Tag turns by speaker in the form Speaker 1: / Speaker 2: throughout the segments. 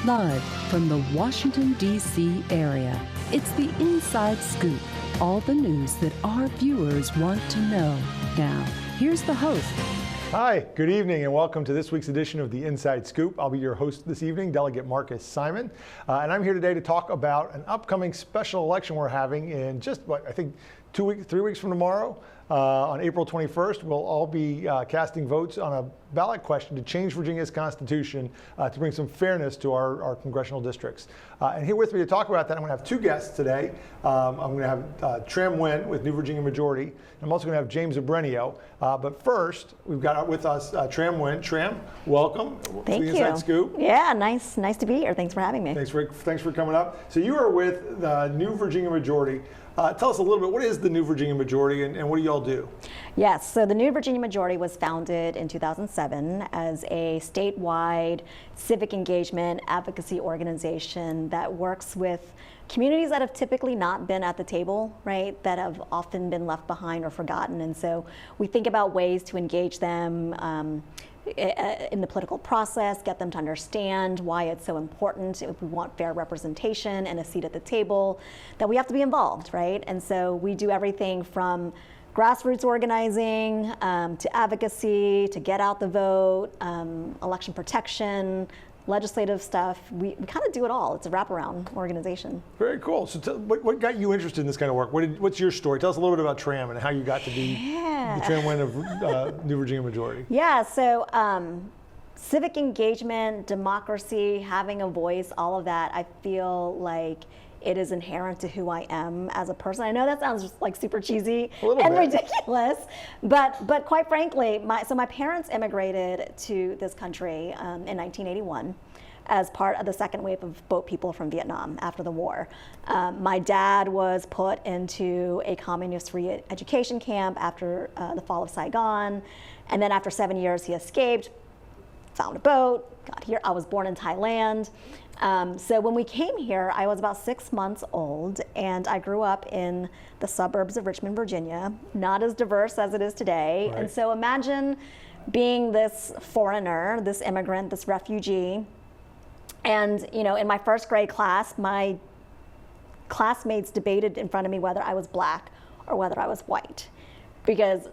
Speaker 1: Live from the Washington, D.C. area, it's the Inside Scoop. All the news that our viewers want to know. Now, here's the host.
Speaker 2: Hi, good evening, and welcome to this week's edition of the Inside Scoop. I'll be your host this evening, Delegate Marcus Simon, and I'm here today to talk about an upcoming special election we're having in just, I think 3 weeks from tomorrow. On April 21st, we'll all be casting votes on a ballot question to change Virginia's constitution to bring some fairness to our congressional districts. And here with me to talk about that, I'm going to have two guests today. I'm going to have Tran Nguyen with New Virginia Majority. I'm also going to have James Abrenio. But first, we've got with us Tran Nguyen. Tran, welcome
Speaker 3: Thank
Speaker 2: to the
Speaker 3: you.
Speaker 2: Inside Scoop.
Speaker 3: Yeah, nice to be here. Thanks for having me.
Speaker 2: Thanks for coming up. So you are with the New Virginia Majority. Tell us a little bit, what is the New Virginia Majority and what do y'all do?
Speaker 3: Yes, so the New Virginia Majority was founded in 2007 as a statewide civic engagement advocacy organization that works with communities that have typically not been at the table, right, that have often been left behind or forgotten. And so we think about ways to engage them in the political process, get them to understand why it's so important. If we want fair representation and a seat at the table, that we have to be involved, right? And so we do everything from grassroots organizing to advocacy, to get out the vote, election protection, legislative stuff. We kind of do it all. It's a wraparound organization.
Speaker 2: Very cool. So what got you interested in this kind of work? What's your story? Tell us a little bit about Tran and how you got to be the Tran Nguyen of New Virginia Majority.
Speaker 3: Yeah, so civic engagement, democracy, having a voice, all of that, I feel like it is inherent to who I am as a person. I know that sounds just like super cheesy and ridiculous, but quite frankly, my parents immigrated to this country in 1981 as part of the second wave of boat people from Vietnam after the war. My dad was put into a communist re-education camp after the fall of Saigon, and then after 7 years he escaped, found a boat, got here. I was born in Thailand. So when we came here, I was about 6 months old, and I grew up in the suburbs of Richmond, Virginia, not as diverse as it is today. Right. And so imagine being this foreigner, this immigrant, this refugee, and in my first grade class, my classmates debated in front of me whether I was black or whether I was white, because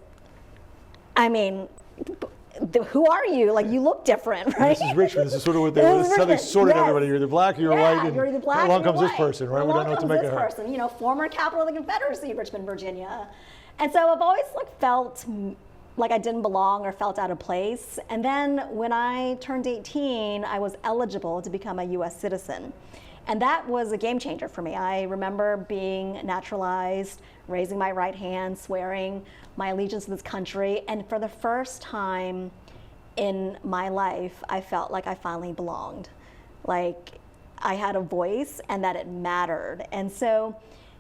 Speaker 3: who are you? Like, you look different, right?
Speaker 2: This is Richmond. This is sort of what they sorted everybody. You're either black or you're white. And
Speaker 3: you're either black
Speaker 2: along
Speaker 3: or
Speaker 2: comes
Speaker 3: white.
Speaker 2: This person, right? We don't know what to make of her.
Speaker 3: Person, former capital of the Confederacy, Richmond, Virginia. And so I've always felt like I didn't belong or felt out of place. And then when I turned 18, I was eligible to become a U.S. citizen. And that was a game changer for me. I remember being naturalized, raising my right hand, swearing my allegiance to this country. And for the first time in my life, I felt like I finally belonged. Like I had a voice and that it mattered. And so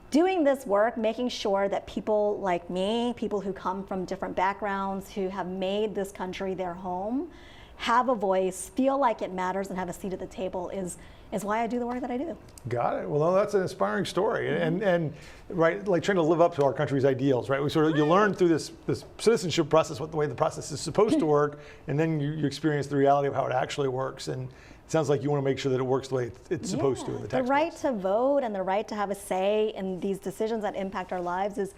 Speaker 3: doing this work, making sure that people like me, people who come from different backgrounds, who have made this country their home, have a voice, feel like it matters, and have a seat at the table is why I do the work that I do.
Speaker 2: Got it. Well, that's an inspiring story, and right, like trying to live up to our country's ideals, right? You learn through this citizenship process the way the process is supposed to work, and then you experience the reality of how it actually works. And it sounds like you want to make sure that it works the way it's supposed to in the textbooks.
Speaker 3: The right to vote and the right to have a say in these decisions that impact our lives is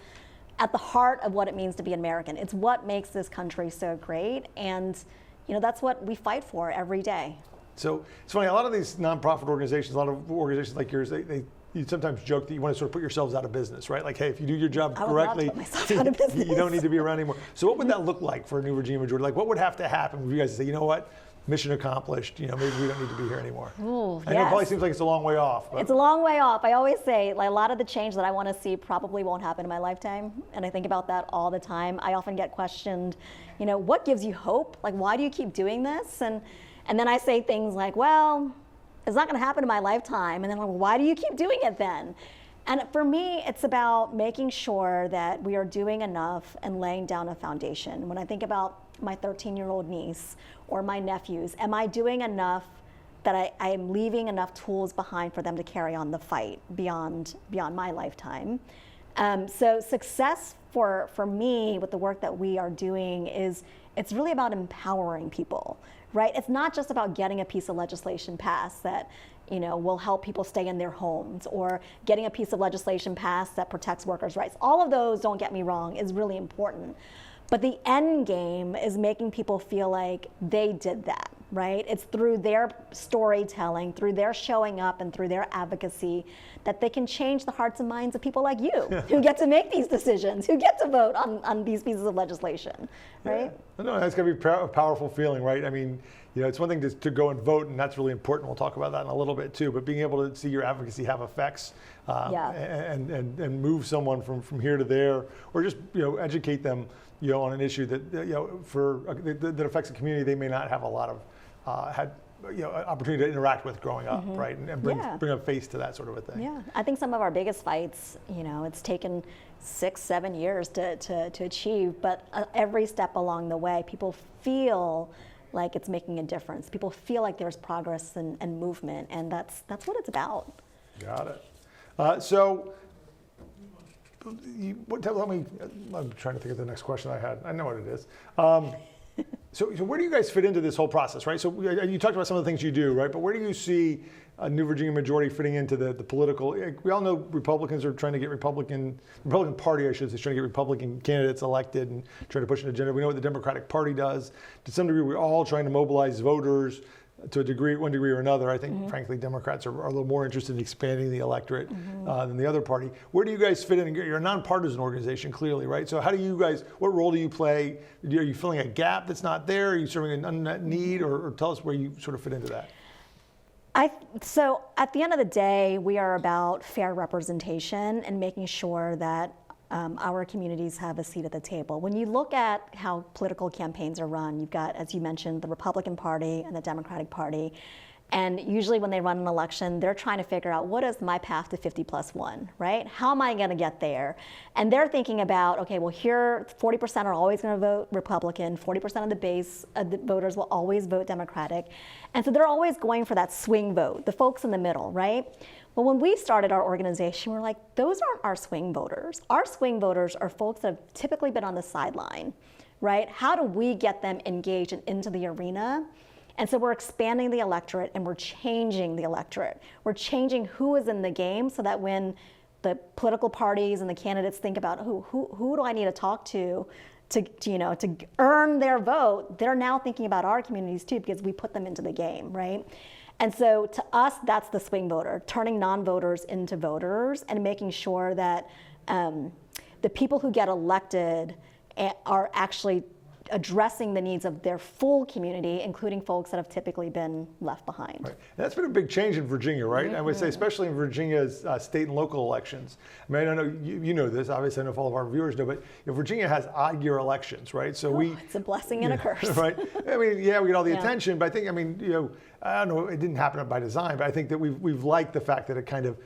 Speaker 3: at the heart of what it means to be an American. It's what makes this country so great, and that's what we fight for every day.
Speaker 2: So it's funny, a lot of these nonprofit organizations, a lot of organizations like yours, you sometimes joke that you want to sort of put yourselves out of business, right? Like, hey, if you do your job correctly, you don't need to be around anymore. So what would that look like for a New Virginia Majority? Like, what would have to happen for you guys to say, you know what, mission accomplished, maybe we don't need to be here anymore?
Speaker 3: Ooh,
Speaker 2: I know it probably seems like it's a long way off. But.
Speaker 3: It's a long way off. I always say, a lot of the change that I want to see probably won't happen in my lifetime. And I think about that all the time. I often get questioned, what gives you hope? Like, why do you keep doing this? And then I say things like, well, it's not going to happen in my lifetime. And then I'm like, why do you keep doing it then? And for me, it's about making sure that we are doing enough and laying down a foundation. When I think about my 13-year-old niece or my nephews, am I doing enough that I am leaving enough tools behind for them to carry on the fight beyond my lifetime? So success for me, with the work that we are doing, is it's really about empowering people, right? It's not just about getting a piece of legislation passed that will help people stay in their homes, or getting a piece of legislation passed that protects workers' rights. All of those, don't get me wrong, is really important. But the end game is making people feel like they did that, right? It's through their storytelling, through their showing up, and through their advocacy that they can change the hearts and minds of people like you who get to make these decisions, who get to vote on these pieces of legislation, right?
Speaker 2: Yeah. No, that's going to be a powerful feeling, right? I mean, it's one thing to go and vote, and that's really important. We'll talk about that in a little bit too. But being able to see your advocacy have effects and move someone from here to there, or just educate them on an issue that that affects a community they may not have a lot of had opportunity to interact with growing up, right? And bring a face to that sort of a thing.
Speaker 3: Yeah, I think some of our biggest fights, it's taken 6-7 years to achieve, but every step along the way, people feel like it's making a difference. People feel like there's progress and movement, and that's what it's about.
Speaker 2: Got it. So, tell me, I'm trying to think of the next question I had. I know what it is. So where do you guys fit into this whole process, right? So you talked about some of the things you do, right? But where do you see a New Virginia majority fitting into the political? We all know Republicans are trying to get Republican Party, I should say, is trying to get Republican candidates elected and trying to push an agenda. We know what the Democratic Party does. To some degree, we're all trying to mobilize voters to one degree or another. I think, frankly, Democrats are a little more interested in expanding the electorate than the other party. Where do you guys fit in? You're a nonpartisan organization, clearly, right? So how do you guys, what role do you play? Are you filling a gap that's not there? Are you serving an unmet need? Or tell us where you sort of fit into that.
Speaker 3: So at the end of the day, we are about fair representation and making sure that our communities have a seat at the table. When you look at how political campaigns are run, you've got, as you mentioned, the Republican Party and the Democratic Party. And usually when they run an election, they're trying to figure out, what is my path to 50+1, right? How am I going to get there? And they're thinking about, okay, well, here 40% are always going to vote Republican, 40% of the base of the voters will always vote Democratic. And so they're always going for that swing vote, the folks in the middle, right? Well, when we started our organization, we're like, those aren't our swing voters. Our swing voters are folks that have typically been on the sideline, right? How do we get them engaged and into the arena? And so we're expanding the electorate, and we're changing the electorate. We're changing who is in the game, so that when the political parties and the candidates think about who do I need to talk to earn their vote, they're now thinking about our communities too, because we put them into the game, right? And so to us, that's the swing voter, turning non-voters into voters and making sure that the people who get elected are actually addressing the needs of their full community, including folks that have typically been left behind.
Speaker 2: Right. That's been a big change in Virginia, right? I would say, especially in Virginia's state and local elections. I mean, I don't know, you know this, obviously I know if all of our viewers know, but Virginia has odd year elections, right? So
Speaker 3: it's a blessing and a curse.
Speaker 2: Right? I mean, yeah, we get all the attention, but I think, I don't know, it didn't happen by design, but I think that we've liked the fact that it kind of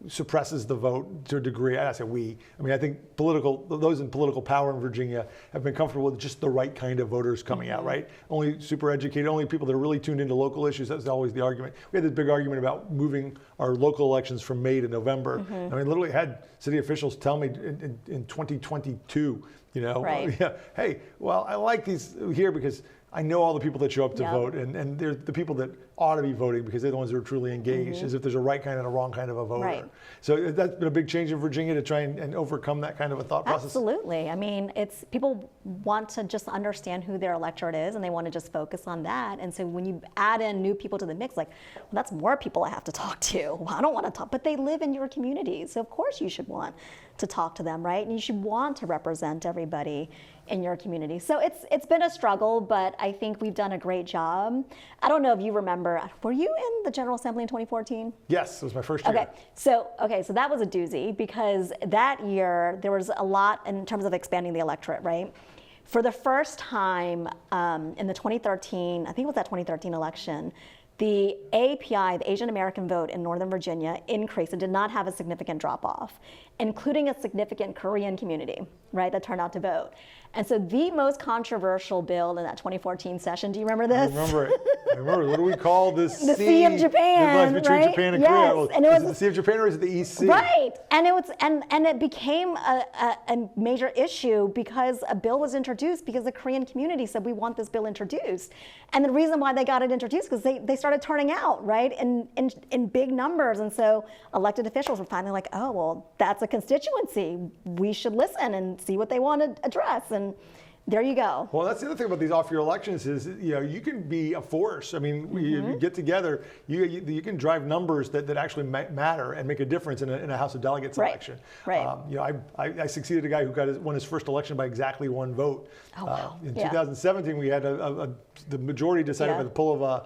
Speaker 2: suppresses the vote to a degree. I say we. I mean, I think those in political power in Virginia have been comfortable with just the right kind of voters coming out, right? Only super educated, only people that are really tuned into local issues. That's always the argument. We had this big argument about moving our local elections from May to November. I mean, literally had city officials tell me in 2022,
Speaker 3: right.
Speaker 2: Hey, well, I like these here because I know all the people that show up to vote, and they're the people that ought to be voting because they're the ones that are truly engaged, as if there's a right kind and a wrong kind of a voter. Right. So that's been a big change in Virginia to try and overcome that kind of a thought process.
Speaker 3: Absolutely. I mean, it's people want to just understand who their electorate is, and they want to just focus on that. And so when you add in new people to the mix, like, well, that's more people I have to talk to. Well, I don't want to talk, but they live in your community, so of course you should want to talk to them, right? And you should want to represent everybody in your community. So it's been a struggle, but I think we've done a great job. I don't know if you remember, were you in the General Assembly in 2014?
Speaker 2: Yes, it was my first year.
Speaker 3: Okay, so that was a doozy, because that year there was a lot in terms of expanding the electorate, right? For the first time in the 2013, I think it was that 2013 election, the AAPI, the Asian American vote in Northern Virginia, increased and did not have a significant drop off, including a significant Korean community, right, that turned out to vote. And so the most controversial bill in that 2014 session, do you remember this?
Speaker 2: I remember it. I remember. What do we call this?
Speaker 3: The Sea of Japan,
Speaker 2: between
Speaker 3: right?
Speaker 2: Japan and
Speaker 3: yes.
Speaker 2: Korea. Well,
Speaker 3: And it was
Speaker 2: is it the Sea of Japan or is it the East Sea?
Speaker 3: Right, and it became a major issue because a bill was introduced because the Korean community said we want this bill introduced, and the reason why they got it introduced because they started turning out, right, in big numbers, and so elected officials were finally like, oh well, that's a constituency, we should listen and see what they want to address, and there you go.
Speaker 2: Well, that's the other thing about these off-year elections is, you can be a force. I mean, you get together, you can drive numbers that actually matter and make a difference in a House of Delegates election.
Speaker 3: Right.
Speaker 2: I succeeded a guy who won his first election by exactly one vote.
Speaker 3: Oh, wow.
Speaker 2: In 2017, we had the majority decided by the pull of a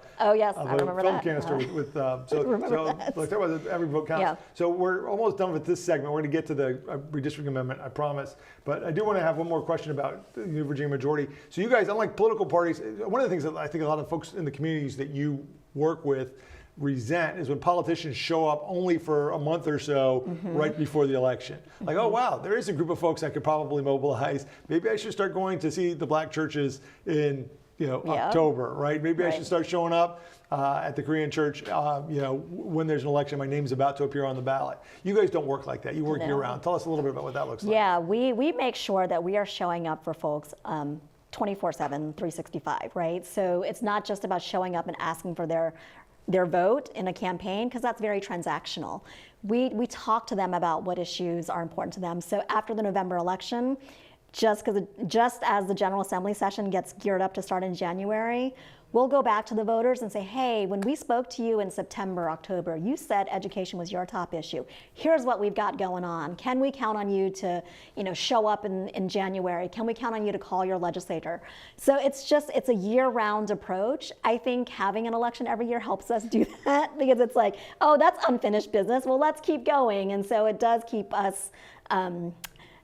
Speaker 2: film canister with like that was every vote counts.
Speaker 3: Yeah.
Speaker 2: So we're almost done with this segment. We're going to get to the redistricting amendment, I promise. But I do want to have one more question about the New Virginia majority. So you guys, unlike political parties, one of the things that I think a lot of folks in the communities that you work with resent is when politicians show up only for a month or so right before the election. Like, oh wow, there is a group of folks I could probably mobilize. Maybe I should start going to see the black churches in October, right? Maybe I should start showing up at the Korean church, when there's an election, my name's about to appear on the ballot. You guys don't work like that. You work year-round. Tell us a little bit about what that looks like.
Speaker 3: Yeah, we make sure that we are showing up for folks 24/7, 365, right? So it's not just about showing up and asking for their vote in a campaign, because that's very transactional. We talk to them about what issues are important to them. So after the November election, just as the General Assembly session gets geared up to start in January, we'll go back to the voters and say, hey, when we spoke to you in September, October, you said education was your top issue. Here's what we've got going on. Can we count on you to, show up in January? Can we count on you to call your legislator? So it's a year-round approach. I think having an election every year helps us do that because it's like, oh, that's unfinished business. Well, let's keep going. And so it does keep us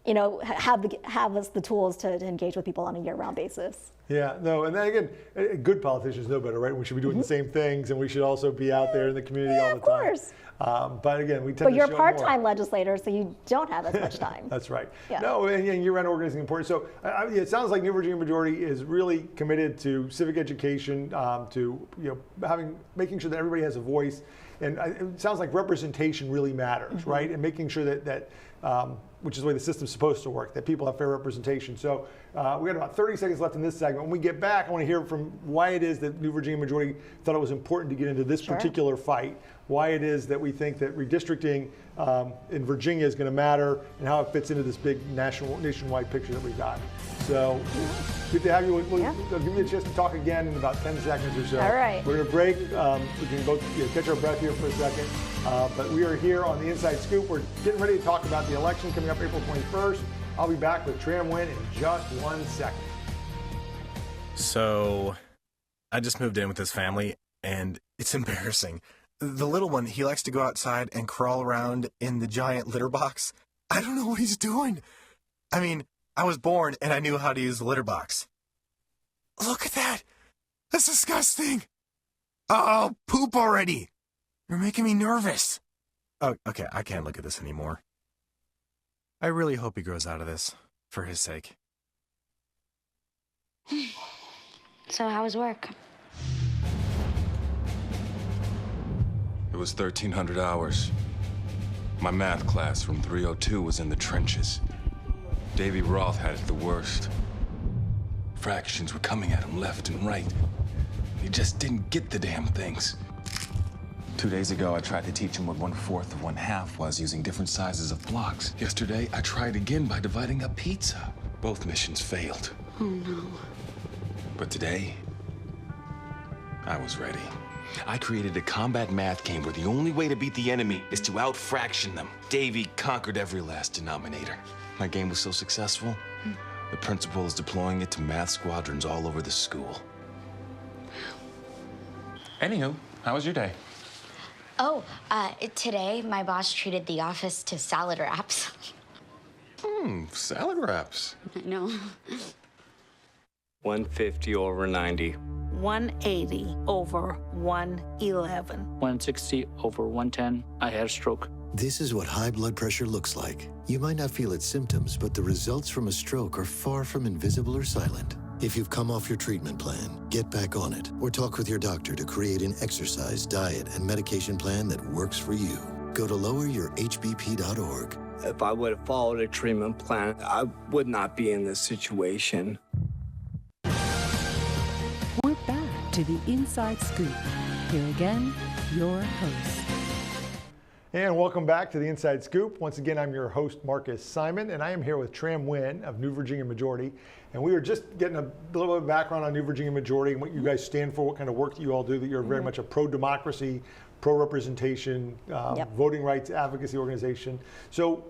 Speaker 3: have us the tools to engage with people on a year-round basis.
Speaker 2: Yeah, no, and then again, good politicians know better, right? We should be doing the same things, and we should also be out there in the community all the time. Of course. But again, we tend to show more.
Speaker 3: But you're a part-time legislator, so you don't have as much time.
Speaker 2: That's right.
Speaker 3: Yeah.
Speaker 2: No, and year-round organizing is important. So it sounds like New Virginia Majority is really committed to civic education, to making sure that everybody has a voice, and it sounds like representation really matters, right? And making sure that which is the way the system's supposed to work, that people have fair representation. So we got about 30 seconds left in this segment. When we get back, I want to hear from why it is that New Virginia Majority thought it was important to get into this particular fight, why it is that we think that redistricting in Virginia is going to matter, and how it fits into this big nationwide picture that we've got. So good to have you. I'll give you a chance to talk again in about 10 seconds or so.
Speaker 3: All right.
Speaker 2: We're going to break. We can both catch our breath here for a second. But we are here on the Inside Scoop. We're getting ready to talk about the election coming up April 21st. I'll be back with Tran Nguyen in just 1 second.
Speaker 4: So I just moved in with this family, and it's embarrassing. The little one, he likes to go outside and crawl around in the giant litter box. I don't know what he's doing. I mean, I was born and I knew how to use the litter box. Look at that. That's disgusting. Oh, poop already. You're making me nervous. Oh, okay, I can't look at this anymore. I really hope he grows out of this, for his sake.
Speaker 5: So how was work?
Speaker 6: It was 1,300 hours. My math class from 302 was in the trenches. Davy Roth had it the worst. Fractions were coming at him left and right. He just didn't get the damn things. 2 days ago, I tried to teach him what 1/4 of 1/2 was using different sizes of blocks. Yesterday, I tried again by dividing up pizza. Both missions failed.
Speaker 5: Oh, no.
Speaker 6: But today, I was ready. I created a combat math game where the only way to beat the enemy is to out-fraction them. Davy conquered every last denominator. My game was so successful, the principal is deploying it to math squadrons all over the school. Anywho, how was your day?
Speaker 5: Oh, today my boss treated the office to salad wraps.
Speaker 6: Salad wraps.
Speaker 5: I know.
Speaker 7: 150 over 90.
Speaker 8: 180 over 111.
Speaker 7: 160 over 110. I had a stroke.
Speaker 8: This is what high blood pressure looks like. You might not feel its symptoms, but the results from a stroke are far from invisible or silent. If you've come off your treatment plan, get back on it, or talk with your doctor to create an exercise, diet, and medication plan that works for you. Go to loweryourhbp.org.
Speaker 7: If I would have followed a treatment plan, I would not be in this situation.
Speaker 1: We're back to the Inside Scoop. Here again, your host.
Speaker 2: And welcome back to the Inside Scoop. Once again, I'm your host, Marcus Simon, and I am here with Tran Nguyen of New Virginia Majority. And we were just getting a little bit of background on New Virginia Majority and what you guys stand for, what kind of work that you all do, that you're very much a pro-democracy, pro-representation, voting rights advocacy organization. So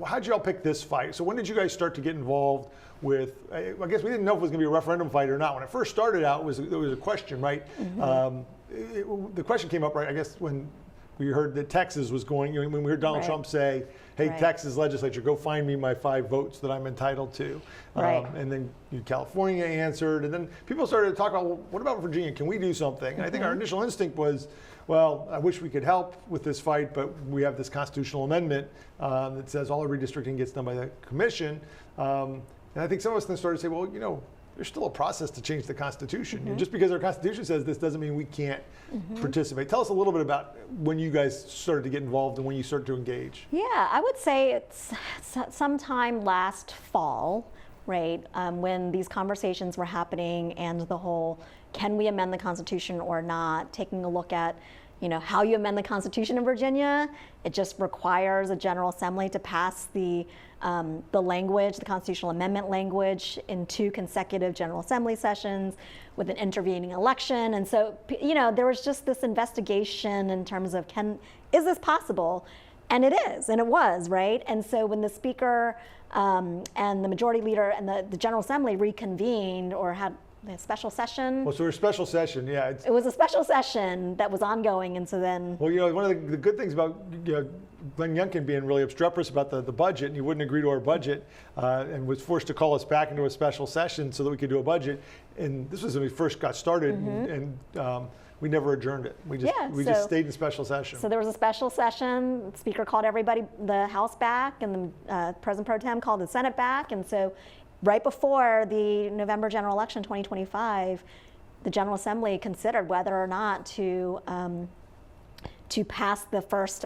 Speaker 2: how'd you all pick this fight? So when did you guys start to get involved with, I guess we didn't know if it was going to be a referendum fight or not. When it first started out, there was a question, right? The question came up, right, I guess, when we heard that Texas was going, when we heard Donald Trump say, hey, Texas legislature, go find me my 5 votes that I'm entitled to. And then California answered, and then people started to talk about, well, what about Virginia? Can we do something? And I think our initial instinct was, well, I wish we could help with this fight, but we have this constitutional amendment that says all the redistricting gets done by the commission. And I think some of us then started to say, well, you know, there's still a process to change the Constitution. And just because our Constitution says this doesn't mean we can't participate. Tell us a little bit about when you guys started to get involved and when you started to engage.
Speaker 3: Yeah, I would say it's sometime last fall, right, when these conversations were happening and the whole, can we amend the Constitution or not, taking a look at, you know, how you amend the Constitution in Virginia. It just requires a General Assembly to pass the language, the constitutional amendment language, in 2 consecutive General Assembly sessions with an intervening election. And so, you know, there was just this investigation in terms of, is this possible? And it is, and it was, right? And so when the Speaker and the Majority Leader and the General Assembly reconvened or had a special session.
Speaker 2: Well, so a special session, yeah.
Speaker 3: It was a special session that was ongoing, and so then.
Speaker 2: Well, you know, one of the good things about Glenn Youngkin being really obstreperous about the budget, and he wouldn't agree to our budget, and was forced to call us back into a special session so that we could do a budget. And this was when we first got started, and we never adjourned it. We just stayed in special session.
Speaker 3: So there was a special session. The Speaker called everybody, the House back, and the President Pro Tem called the Senate back, and so. Right before the November general election 2025, the General Assembly considered whether or not to pass the first,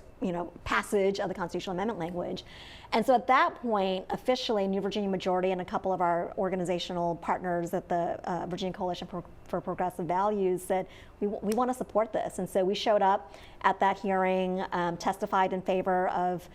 Speaker 3: passage of the constitutional amendment language. And so at that point, officially, New Virginia Majority and a couple of our organizational partners at the Virginia Coalition for Progressive Values said, we want to support this. And so we showed up at that hearing, testified in favor of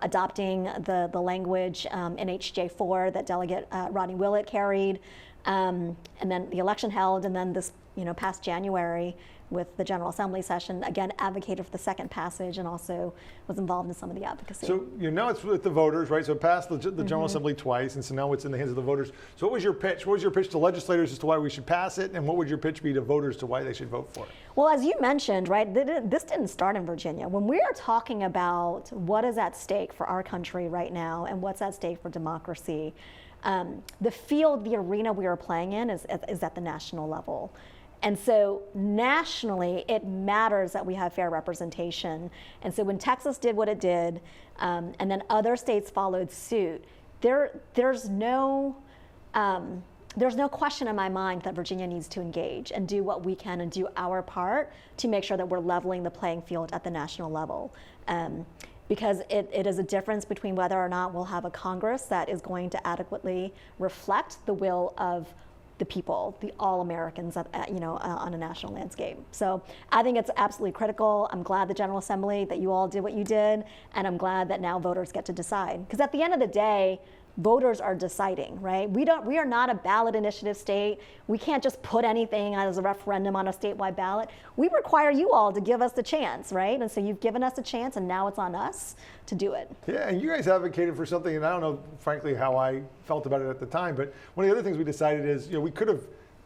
Speaker 3: adopting the language in HJ4 that Delegate Rodney Willett carried. And then the election held, and then this past January, with the General Assembly session, again, advocated for the second passage and also was involved in some of the advocacy.
Speaker 2: So now it's with the voters, right? So it passed the General Assembly twice, and so now it's in the hands of the voters. So what was your pitch? What was your pitch to legislators as to why we should pass it, and what would your pitch be to voters to why they should vote for it?
Speaker 3: Well, as you mentioned, right, this didn't start in Virginia. When we are talking about what is at stake for our country right now and what's at stake for democracy, the field, the arena we are playing in is at the national level. And so nationally, it matters that we have fair representation. And so when Texas did what it did, and then other states followed suit, there's no question in my mind that Virginia needs to engage and do what we can and do our part to make sure that we're leveling the playing field at the national level. Because it is a difference between whether or not we'll have a Congress that is going to adequately reflect the will of the people, the all Americans, on a national landscape. So I think it's absolutely critical. I'm glad the General Assembly that you all did what you did, and I'm glad that now voters get to decide. Because at the end of the day, voters are deciding, right? We are not a ballot initiative state. We can't just put anything as a referendum on a statewide ballot. We require you all to give us the chance, right? And so you've given us a chance, and now it's on us to do it.
Speaker 2: Yeah, and you guys advocated for something, and I don't know, frankly, how I felt about it at the time, but one of the other things we decided is, we could have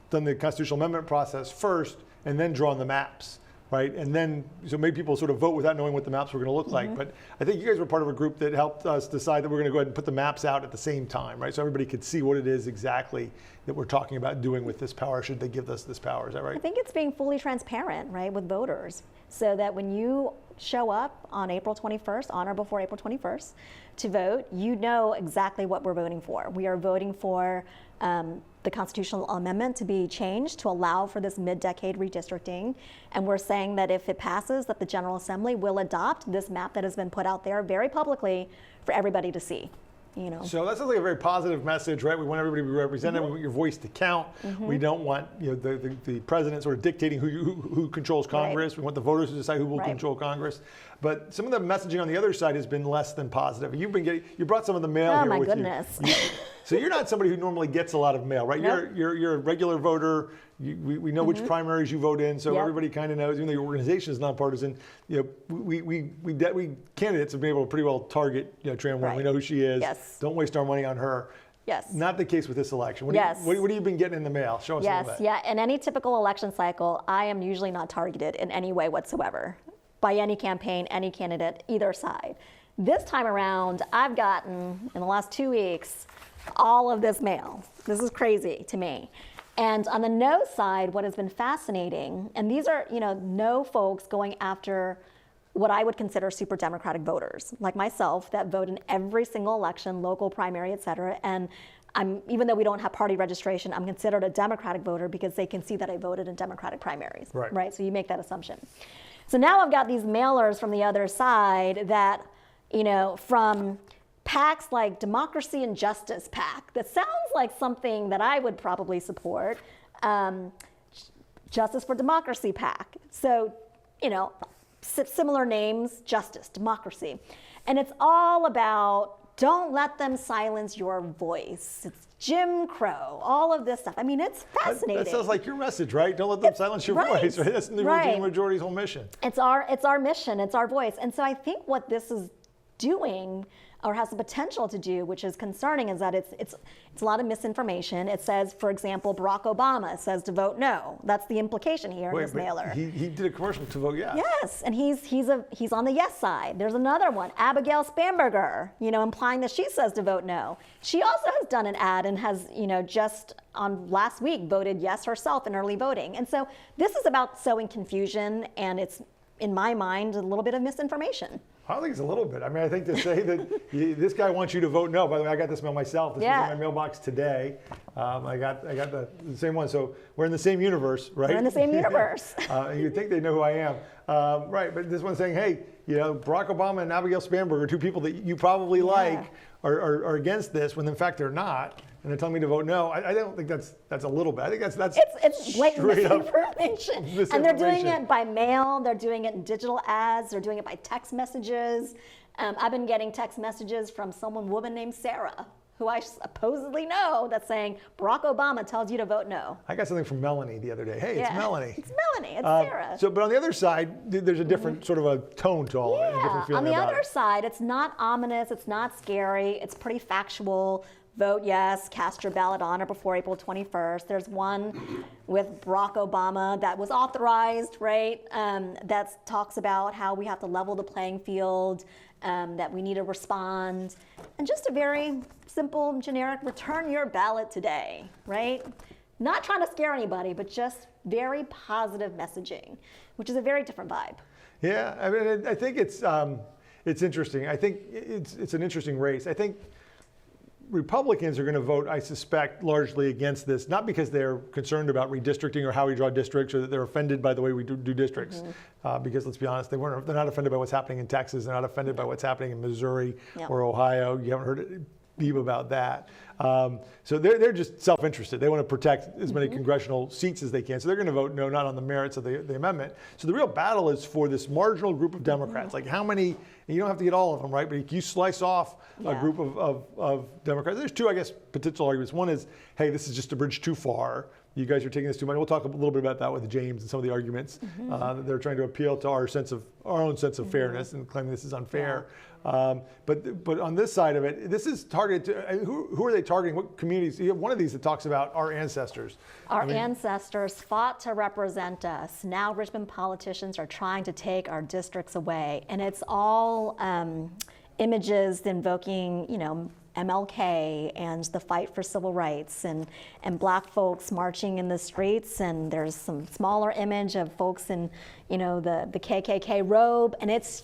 Speaker 2: done the constitutional amendment process first and then drawn the maps. Right, and then so made people sort of vote without knowing what the maps were going to look like. But I think you guys were part of a group that helped us decide that we're going to go ahead and put the maps out at the same time, right? So everybody could see what it is exactly that we're talking about doing with this power. Should they give us this power? Is that right?
Speaker 3: I think it's being fully transparent, right, with voters, so that when you show up on April 21st, on or before April 21st, to vote, you know exactly what we're voting for. We are voting for the constitutional amendment to be changed to allow for this mid-decade redistricting. And we're saying that if it passes, that the General Assembly will adopt this map that has been put out there very publicly for everybody to see. You know.
Speaker 2: So that sounds like a very positive message, right? We want everybody to be represented. We want your voice to count. We don't want the president sort of dictating who controls Congress. We want the voters to decide who will control Congress. But some of the messaging on the other side has been less than positive. You brought some of the mail here with you. Oh my goodness. So you're not somebody who normally gets a lot of mail, right? Nope. You're a regular voter. We know which primaries you vote in, so everybody kind of knows. Even though your organization is nonpartisan, we candidates have been able to pretty well target Tran Nguyen. We know who she is.
Speaker 3: Yes.
Speaker 2: Don't waste our money on her.
Speaker 3: Yes.
Speaker 2: Not the case with this election. What have you been getting in the mail? Show us a little bit.
Speaker 3: Yeah. In any typical election cycle, I am usually not targeted in any way whatsoever by any campaign, any candidate, either side. This time around, I've gotten, in the last 2 weeks, all of this mail. This is crazy to me. And on the no side, what has been fascinating, and these are, no folks going after what I would consider super Democratic voters, like myself, that vote in every single election, local, primary, et cetera. And even though we don't have party registration, I'm considered a Democratic voter because they can see that I voted in Democratic primaries, right? So you make that assumption. So now I've got these mailers from the other side that, from PACs like Democracy and Justice PAC, that sounds like something that I would probably support, Justice for Democracy PAC. So, similar names, justice, democracy. And it's all about don't let them silence your voice. It's Jim Crow, all of this stuff. I mean, it's fascinating.
Speaker 2: That sounds like your message, right? Don't let them silence your voice. Right? That's the Virginia majority's whole mission.
Speaker 3: It's our mission. It's our voice. And so I think what this is doing, or has the potential to do, which is concerning, is that it's a lot of misinformation. It says, for example, Barack Obama says to vote no. That's the implication here in this mailer.
Speaker 2: He did a commercial to vote yes.
Speaker 3: Yes, and he's on the yes side. There's another one, Abigail Spanberger, implying that she says to vote no. She also has done an ad and has, just on last week voted yes herself in early voting. And so this is about sowing confusion, and it's, in my mind, a little bit of misinformation.
Speaker 2: I don't think it's a little bit. I mean, I think to say that this guy wants you to vote no. By the way, I got this mail myself. This was in my mailbox today. I got the same one. So we're in the same universe, right?
Speaker 3: We're in the same universe.
Speaker 2: You'd think they know who I am, right? But this one's saying, hey, Barack Obama and Abigail Spanberger, two people that you probably like, are against this, when in fact they're not. And they're telling me to vote no. I don't think that's a little bit. I think that's
Speaker 3: it's blatant misinformation. And they're doing it by mail. They're doing it in digital ads. They're doing it by text messages. I've been getting text messages from woman named Sarah, who I supposedly know, that's saying Barack Obama tells you to vote no.
Speaker 2: I got something from Melanie the other day. Hey, it's Melanie.
Speaker 3: It's Melanie. It's Sarah.
Speaker 2: But on the other side, there's a different sort of a tone to all of it. A different feeling
Speaker 3: on the
Speaker 2: about
Speaker 3: other side, it's not ominous. It's not scary. It's pretty factual. Vote yes, cast your ballot on or before April 21st. There's one with Barack Obama that was authorized, right? That talks about how we have to level the playing field, that we need to respond. And just a very simple, generic, return your ballot today, right? Not trying to scare anybody, but just very positive messaging, which is a very different vibe.
Speaker 2: Yeah, I mean, I think it's interesting. I think it's an interesting race. I think Republicans are going to vote, I suspect, largely against this, not because they're concerned about redistricting or how we draw districts, or that they're offended by the way we do districts. Because let's be honest, they're not offended by what's happening in Texas. They're not offended by what's happening in Missouri or Ohio. You haven't heard it beep about that. So they're just self-interested. They want to protect as many congressional seats as they can. So they're going to vote no, not on the merits of the amendment. So the real battle is for this marginal group of Democrats. Like how many, and you don't have to get all of them, right? But you slice off a group of Democrats. There's two, I guess, potential arguments. One is, hey, this is just a bridge too far. You guys are taking this too much. We'll talk a little bit about that with James and some of the arguments that they're trying to appeal to our own sense of fairness and claiming this is unfair. But on this side of it, this is targeted to, who are they targeting? What communities? You have one of these that talks about our ancestors.
Speaker 3: Our ancestors fought to represent us. Now Richmond politicians are trying to take our districts away. And it's all images invoking, MLK and the fight for civil rights and black folks marching in the streets, and there's some smaller image of folks in, you know, the KKK robe, and it's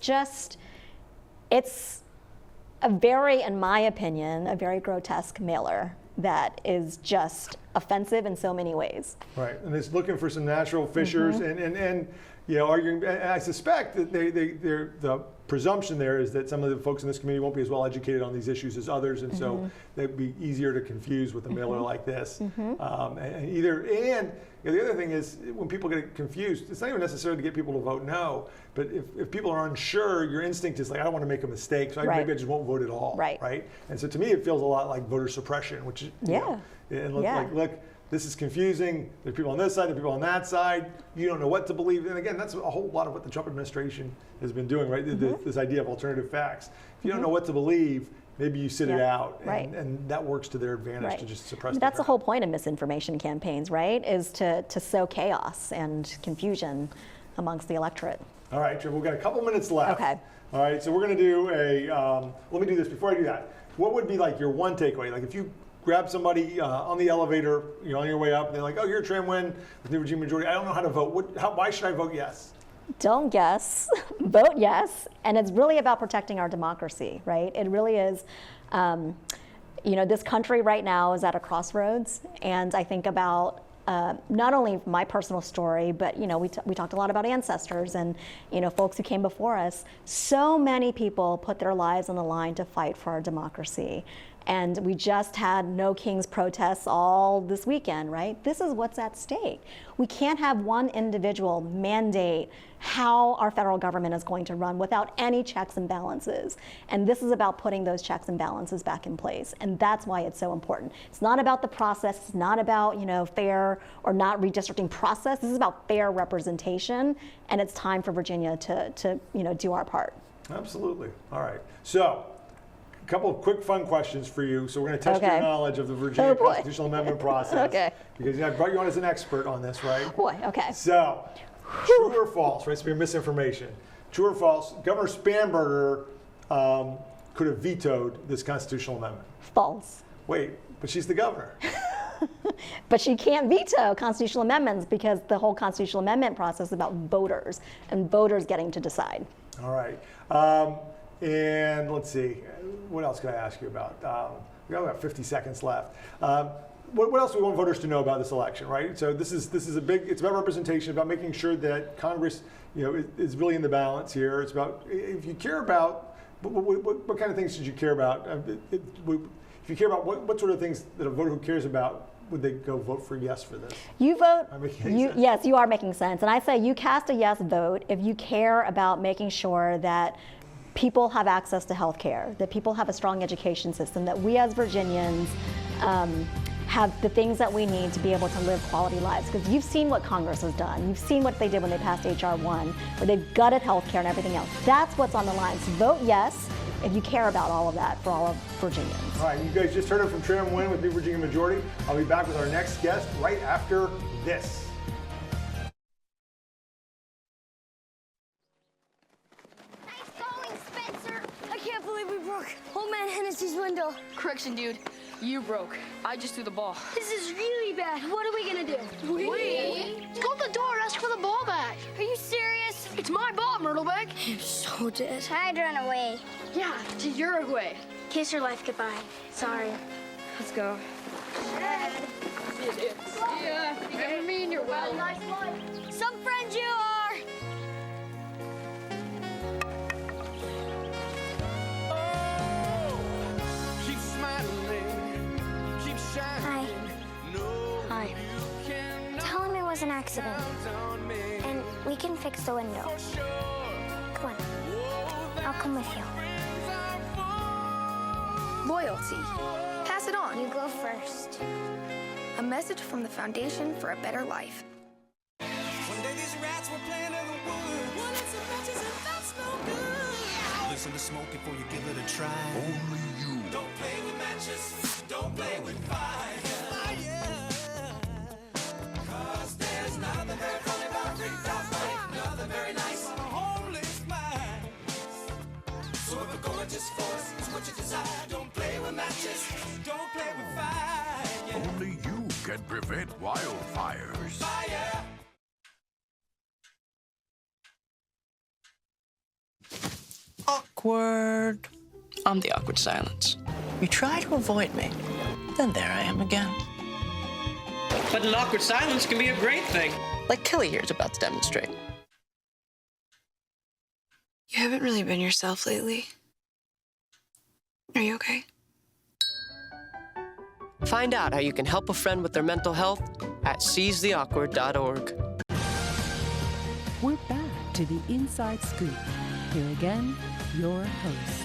Speaker 3: a very, in my opinion, a very grotesque mailer that is just offensive in so many ways.
Speaker 2: Right, and it's looking for some natural fissures, and you know, arguing. And I suspect that the presumption there is that some of the folks in this community won't be as well educated on these issues as others, and so they'd be easier to confuse with a mailer like this. And the other thing is, when people get confused, it's not even necessarily to get people to vote no, but if people are unsure, your instinct is like, I don't want to make a mistake, so maybe I just won't vote at all. Right. And so to me, it feels a lot like voter suppression, which you know, and look, this is confusing. There's people on this side, there's people on that side. You don't know what to believe. And again, that's a whole lot of what the Trump administration has been doing, right? This idea of alternative facts. If you don't know what to believe, maybe you sit it out, and that works to their advantage to just suppress.
Speaker 3: That's the whole point of misinformation campaigns, right? Is to sow chaos and confusion amongst the electorate.
Speaker 2: All right, Trevor, we've got a couple minutes left.
Speaker 3: Okay.
Speaker 2: All right, so we're going to do let me do this before I do that. What would be like your one takeaway? Like if you grab somebody on the elevator, you're on your way up, and they're like, oh, you're Tran Nguyen with the Virginia majority. I don't know how to vote. Why should I vote yes?
Speaker 3: Don't guess, vote yes. And it's really about protecting our democracy, right? It really is. You know, this country right now is at a crossroads, and I think about not only my personal story, but you know, we talked a lot about ancestors and you know, folks who came before us. So many people put their lives on the line to fight for our democracy. And we just had No Kings protests all this weekend, right? This is what's at stake. We can't have one individual mandate how our federal government is going to run without any checks and balances. And this is about putting those checks and balances back in place. And that's why it's so important. It's not about the process. It's not about, you know, fair or not redistricting process. This is about fair representation. And it's time for Virginia to you know, do our part.
Speaker 2: Absolutely. All right. So, a couple of quick fun questions for you. So we're going to test your knowledge of the Virginia Constitutional Amendment process. Because I brought you on as an expert on this, right?
Speaker 3: Boy, okay.
Speaker 2: So, true or false, right? So we have misinformation. True or false, Governor Spanberger could have vetoed this constitutional amendment.
Speaker 3: False.
Speaker 2: Wait, but she's the governor.
Speaker 3: But she can't veto constitutional amendments because the whole constitutional amendment process is about voters and voters getting to decide.
Speaker 2: All right. And let's see, what else can I ask you about? We got about 50 seconds left. What else do we want voters to know about this election, right? So this is a big, it's about representation, about making sure that Congress, you know, is really in the balance here. It's about, if you care about, what kind of things should you care about? If you care about what sort of things that a voter who cares about, would they go vote for yes for this?
Speaker 3: You vote, yes, you are making sense. And I say you cast a yes vote if you care about making sure that people have access to health care, that people have a strong education system, that we as Virginians have the things that we need to be able to live quality lives. Because you've seen what Congress has done. You've seen what they did when they passed H.R. 1, where they've gutted health care and everything else. That's what's on the line. So vote yes if you care about all of that for all of Virginians.
Speaker 2: All right, you guys just heard it from Tran Nguyen with New Virginia Majority. I'll be back with our next guest right after this.
Speaker 9: Old man Hennessy's window.
Speaker 10: Correction, dude. You broke. I just threw the ball.
Speaker 9: This is really bad. What are we gonna do?
Speaker 10: We? Go to the door, ask for the ball back.
Speaker 9: Are you serious?
Speaker 10: It's my ball, Myrtlebeck.
Speaker 9: You're so dead.
Speaker 5: I'd run away.
Speaker 10: Yeah, to Uruguay.
Speaker 9: Kiss your life goodbye. Sorry.
Speaker 10: Let's go.
Speaker 9: Dad.
Speaker 10: See ya. You got me and you're well.
Speaker 9: Nice life. Some friends you are.
Speaker 5: Hi. Tell him it was an accident. And we can fix the window. Come on. I'll come with you.
Speaker 11: Loyalty. Pass it on.
Speaker 5: You go first.
Speaker 11: A message from the Foundation for a Better Life.
Speaker 12: One day these rats were playing in the woods. Well, it's a matches and that's no good. Listen to smoke before you give it a try. Only you. Don't play with matches. Don't play with fire. Cause there's nothing very funny about rigged up life. Nothing very nice on a homeless mind. So if a gorgeous force is what you desire, don't play with matches.
Speaker 13: prevent wildfires.
Speaker 12: Fire!
Speaker 14: Awkward. I'm the awkward silence. You try to avoid me, then there I am again.
Speaker 15: But an awkward silence can be a great thing.
Speaker 14: Like Kelly here is about to demonstrate.
Speaker 11: You haven't really been yourself lately. Are you okay?
Speaker 14: Find out how you can help a friend with their mental health at seizetheawkward.org.
Speaker 1: We're back to the Inside Scoop. Here again, your host.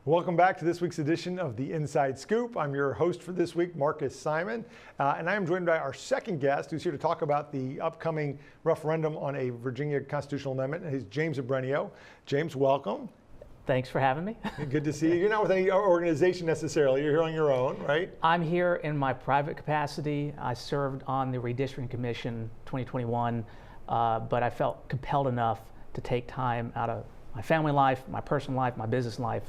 Speaker 2: Welcome back to this week's edition of the Inside Scoop. I'm your host for this week, Marcus Simon, and I am joined by our second guest who's here to talk about the upcoming referendum on a Virginia constitutional amendment. He's James Abrenio. James, welcome.
Speaker 16: Thanks for having me.
Speaker 2: Good to see you. You're not with any organization necessarily. You're here on your own, right?
Speaker 16: I'm here in my private capacity. I served on the Redistricting Commission 2021, but I felt compelled enough to take time out of my family life, my personal life, my business life,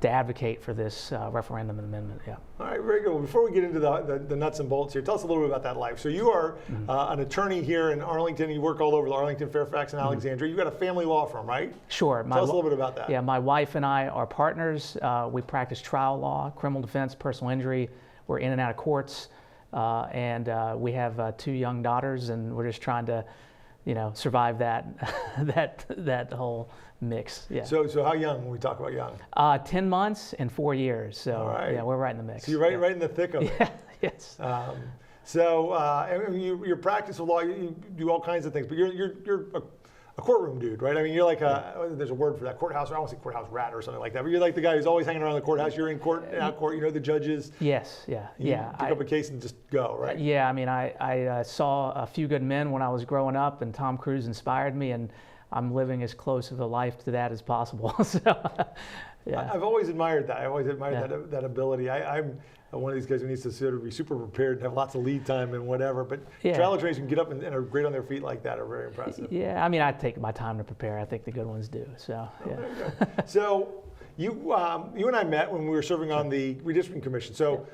Speaker 16: to advocate for this referendum and amendment. Yeah.
Speaker 2: All right, very good. Well, before we get into the nuts and bolts here, tell us a little bit about that life. So you are an attorney here in Arlington. You work all over Arlington, Fairfax, and Alexandria. You've got a family law firm, right?
Speaker 16: Sure.
Speaker 2: Tell us a little bit about that.
Speaker 16: Yeah, my wife and I are partners. We practice trial law, criminal defense, personal injury. We're in and out of courts, and we have 2 young daughters, and we're just trying to, survive that that whole mix. Yeah.
Speaker 2: So how young when we talk about young?
Speaker 16: 10 months and 4 years. So
Speaker 2: right.
Speaker 16: Yeah, we're right in the mix.
Speaker 2: So you're right in the thick of it.
Speaker 16: Yeah. Yes.
Speaker 2: Your practice of law, you do all kinds of things, but you're a courtroom dude, right? I mean, you're like there's a word for that, courthouse, or I won't say courthouse rat or something like that, but you're like the guy who's always hanging around the courthouse. You're in court, out court, the judges.
Speaker 16: Yes, yeah.
Speaker 2: You pick up a case and just go, right?
Speaker 16: Yeah, I mean, I saw A Few Good Men when I was growing up, and Tom Cruise inspired me, and I'm living as close of a life to that as possible. So, yeah.
Speaker 2: I've always admired that. I've always admired that ability. I'm one of these guys who needs to sort of be super prepared and have lots of lead time and whatever. But trial attorneys who can get up and are great on their feet like that are very impressive.
Speaker 16: Yeah, I mean, I take my time to prepare. I think the good ones do. So, yeah.
Speaker 2: So you and I met when we were serving on the Redistricting Commission. So,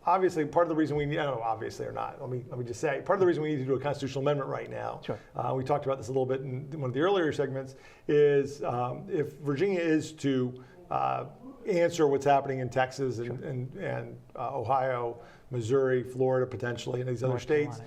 Speaker 2: obviously, part of the reason we need, obviously or not, let me just say, part of the reason we need to do a constitutional amendment right now,
Speaker 16: sure.
Speaker 2: We talked about this a little bit in one of the earlier segments, is if Virginia is to answer what's happening in Texas and Ohio, Missouri, Florida, potentially, and these other states,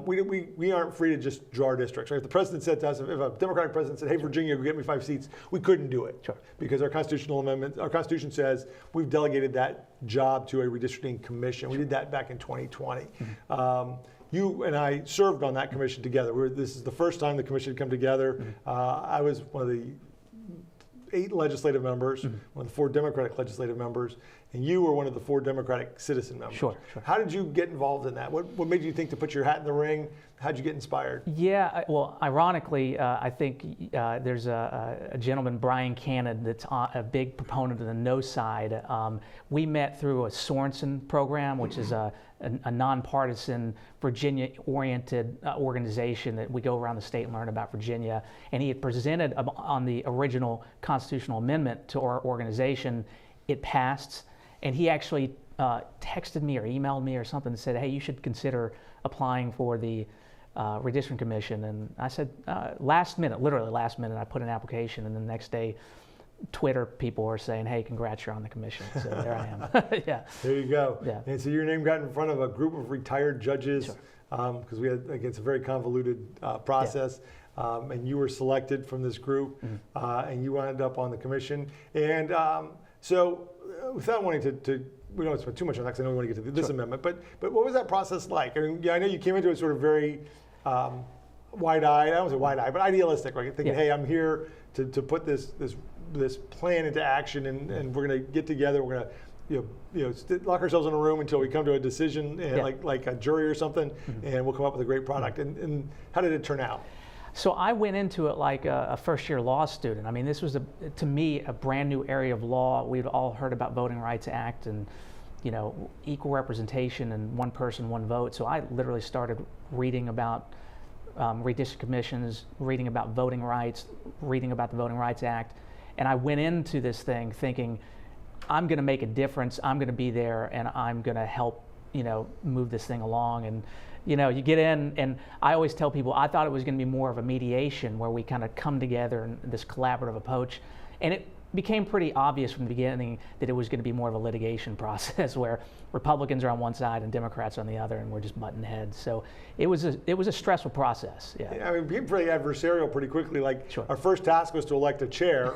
Speaker 2: we aren't free to just draw our districts. Right? If the president said to us, if a Democratic president said, "Hey, Virginia, go get me 5 seats," we couldn't do it,
Speaker 16: sure.
Speaker 2: Because our constitutional amendment, our Constitution says we've delegated that job to a redistricting commission. We did that back in 2020. You and I served on that commission together. This is the first time the commission had come together. I was one of the 8 legislative members, one of the 4 Democratic legislative members, and you were one of the 4 Democratic citizen members.
Speaker 16: Sure.
Speaker 2: How did you get involved in that? What made you think to put your hat in the ring? How'd you get inspired?
Speaker 16: Yeah, well, ironically, I think there's a gentleman, Brian Cannon, that's a big proponent of the no side. We met through a Sorensen program, which is a nonpartisan, Virginia-oriented organization that we go around the state and learn about Virginia. And he had presented on the original constitutional amendment to our organization. It passed, and he actually texted me or emailed me or something and said, "Hey, you should consider applying for the Redistricting Commission." And I said, literally last minute, I put an application, and the next day, Twitter people were saying, "Hey, congrats, you're on the commission." So there I am. Yeah.
Speaker 2: There you go.
Speaker 16: Yeah.
Speaker 2: And so your name got in front of a group of retired judges, because we had, it's a very convoluted process. And you were selected from this group, and you wound up on the commission. And so, without wanting to we don't spend too much on that because I know we want to get to this amendment, but what was that process like? I mean, I know you came into it sort of very wide-eyed, I don't say wide-eyed, but idealistic, right? Thinking, hey, I'm here to put this plan into action, and we're going to get together, we're going to lock ourselves in a room until we come to a decision, and like a jury or something, and we'll come up with a great product. And how did it turn out?
Speaker 16: So I went into it like a first-year law student. I mean, this was, to me, a brand new area of law. We'd all heard about Voting Rights Act and, equal representation and one person, one vote. So I literally started reading about redistricting commissions, reading about voting rights, reading about the Voting Rights Act. And I went into this thing thinking, I'm going to make a difference, I'm going to be there, and I'm going to help move this thing along. And you get in, and I always tell people I thought it was going to be more of a mediation where we kind of come together in this collaborative approach, and it became pretty obvious from the beginning that it was going to be more of a litigation process where Republicans are on one side and Democrats on the other, and we're just butting heads. So it was a stressful process. Yeah.
Speaker 2: I mean, became pretty adversarial pretty quickly. Like our first task was to elect a chair,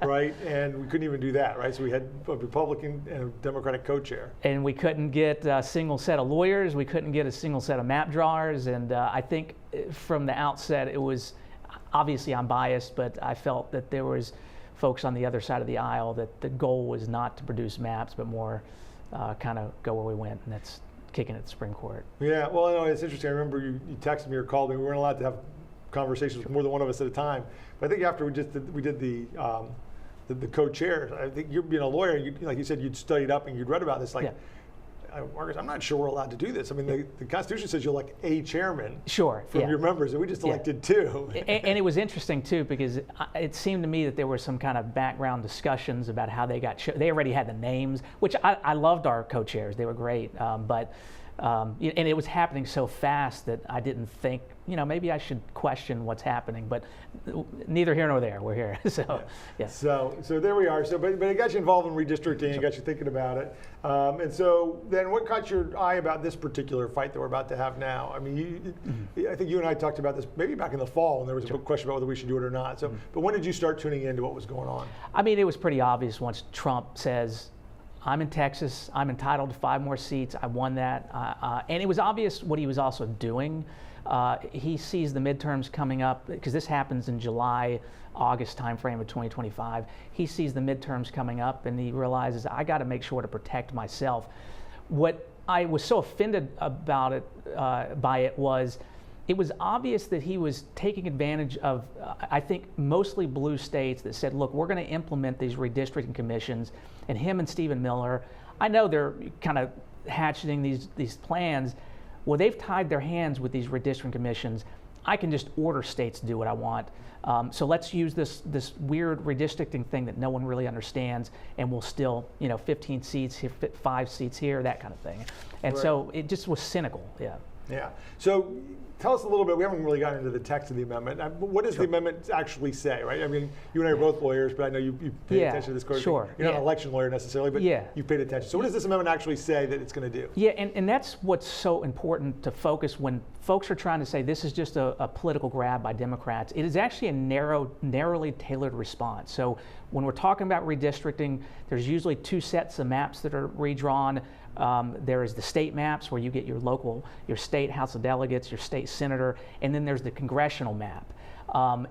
Speaker 2: right? And we couldn't even do that, right? So we had a Republican and a Democratic co-chair.
Speaker 16: And we couldn't get a single set of lawyers. We couldn't get a single set of map drawers. And I think from the outset, it was obviously I'm biased, but I felt that there was folks on the other side of the aisle that the goal was not to produce maps, but more kind of go where we went, and that's kicking at the Supreme Court.
Speaker 2: Yeah, well, I know it's interesting. I remember you texted me or called me. We weren't allowed to have conversations with more than one of us at a time. But I think after we did the co-chairs, I think you're being a lawyer, like you said, you'd studied up and you'd read about this. Like, Marcus, I'm not sure we're allowed to do this. I mean, the Constitution says you elect a chairman from your members, and we just elected two.
Speaker 16: And it was interesting, too, because it seemed to me that there were some kind of background discussions about how they got they already had the names, which I loved our co-chairs. They were great. And it was happening so fast that I didn't think, maybe I should question what's happening, but neither here nor there. We're here. So
Speaker 2: there we are. But it got you involved in redistricting. It got you thinking about it. And so then what caught your eye about this particular fight that we're about to have now? I mean, I think you and I talked about this maybe back in the fall when there was a question about whether we should do it or not. So, but when did you start tuning into what was going on?
Speaker 16: I mean, it was pretty obvious once Trump says, I'm in Texas, I'm entitled to 5 more seats, I won that. And it was obvious what he was also doing. He sees the midterms coming up, because this happens in July, August timeframe of 2025. He sees the midterms coming up and he realizes, I got to make sure to protect myself. What I was so offended about it, by it was, it was obvious that he was taking advantage of, I think, mostly blue states that said, look, we're going to implement these redistricting commissions, and him and Stephen Miller, I know they're kind of hatcheting these plans. Well, they've tied their hands with these redistricting commissions. I can just order states to do what I want. So let's use this weird redistricting thing that no one really understands, and we'll still, 15 seats here, 5 seats here, that kind of thing. And so it just was cynical,
Speaker 2: Yeah. So tell us a little bit. We haven't really gotten into the text of the amendment. What does the amendment actually say, right? I mean, you and I are both lawyers, but I know you pay attention to this question. You're not an election lawyer necessarily, but you've paid attention. So what does this amendment actually say that it's going to do?
Speaker 16: Yeah, and that's what's so important to focus when folks are trying to say this is just a political grab by Democrats. It is actually a narrowly tailored response. So when we're talking about redistricting, there's usually 2 sets of maps that are redrawn. There is the state maps where you get your state House of Delegates, your state senator, and then there's the congressional map.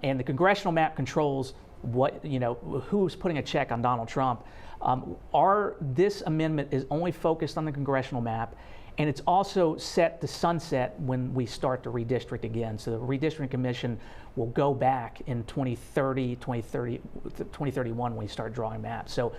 Speaker 16: And the congressional map controls who's putting a check on Donald Trump. This amendment is only focused on the congressional map, and it's also set to sunset when we start to redistrict again. So the Redistricting Commission will go back in 2031 when we start drawing maps. So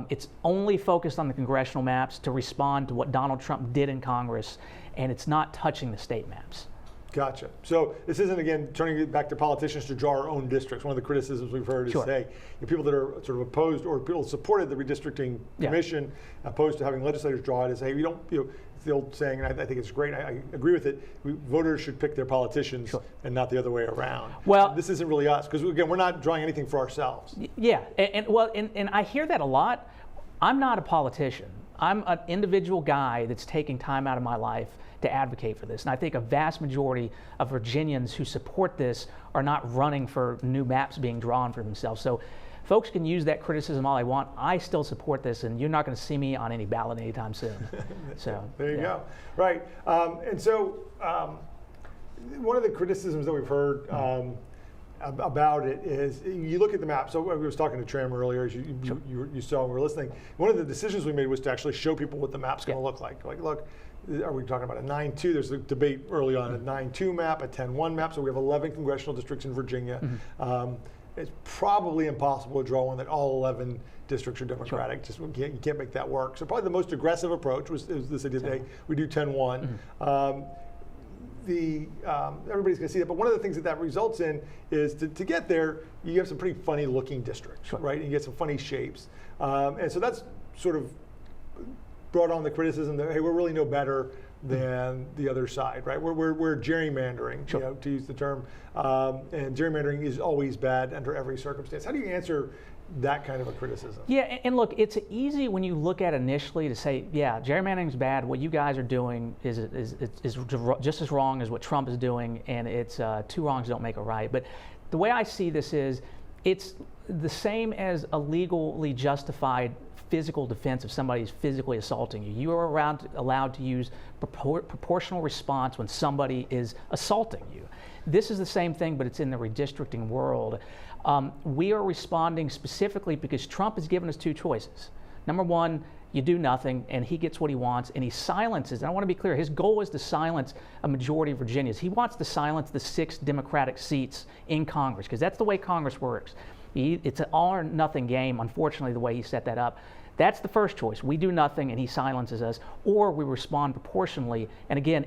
Speaker 16: it's only focused on the congressional maps to respond to what Donald Trump did in Congress, and it's not touching the state maps.
Speaker 2: Gotcha. So this isn't, again, turning it back to politicians to draw our own districts. One of the criticisms we've heard is, hey, people that are sort of opposed or people supported the Redistricting Commission, opposed to having legislators draw it, is, hey, we don't, it's the old saying, and I think it's great, I agree with it, voters should pick their politicians and not the other way around. Well, this isn't really us, because again, we're not drawing anything for ourselves.
Speaker 16: Yeah, and I hear that a lot. I'm not a politician. I'm an individual guy that's taking time out of my life to advocate for this. And I think a vast majority of Virginians who support this are not running for new maps being drawn for themselves. So folks can use that criticism all they want. I still support this, and you're not going to see me on any ballot anytime soon. So
Speaker 2: there you go. Right. And so one of the criticisms that we've heard about it is, you look at the map. So I was talking to Tran earlier, as you saw when we were listening. One of the decisions we made was to actually show people what the map's going to look like. Like, look, are we talking about a 9-2? There's a debate early on, a 9-2 map, a 10-1 map. So we have 11 congressional districts in Virginia. It's probably impossible to draw one that all 11 districts are Democratic. Just you can't make that work. So probably the most aggressive approach was this idea today. We do 10-1. Everybody's going to see that, but one of the things that results in is to get there, you have some pretty funny looking districts, right? And you get some funny shapes, and so that's sort of brought on the criticism that, hey, we're really no better than the other side, right? We're gerrymandering,
Speaker 16: sure.
Speaker 2: To use the term, and gerrymandering is always bad under every circumstance. How do you answer that kind of a criticism?
Speaker 16: Yeah, and look, it's easy when you look at it initially to say, yeah, gerrymandering is bad. What you guys are doing is just as wrong as what Trump is doing, and it's two wrongs don't make a right. But the way I see this is, it's the same as a legally justified physical defense if somebody is physically assaulting you. You are allowed to use proportional response when somebody is assaulting you. This is the same thing, but it's in the redistricting world. We are responding specifically because Trump has given us two choices. Number one, you do nothing, and he gets what he wants, and he silences. And I want to be clear, his goal is to silence a majority of Virginians. He wants to silence the 6 Democratic seats in Congress, because that's the way Congress works. It's an all or nothing game, unfortunately, the way he set that up. That's the first choice. We do nothing and he silences us, or we respond proportionally. And again,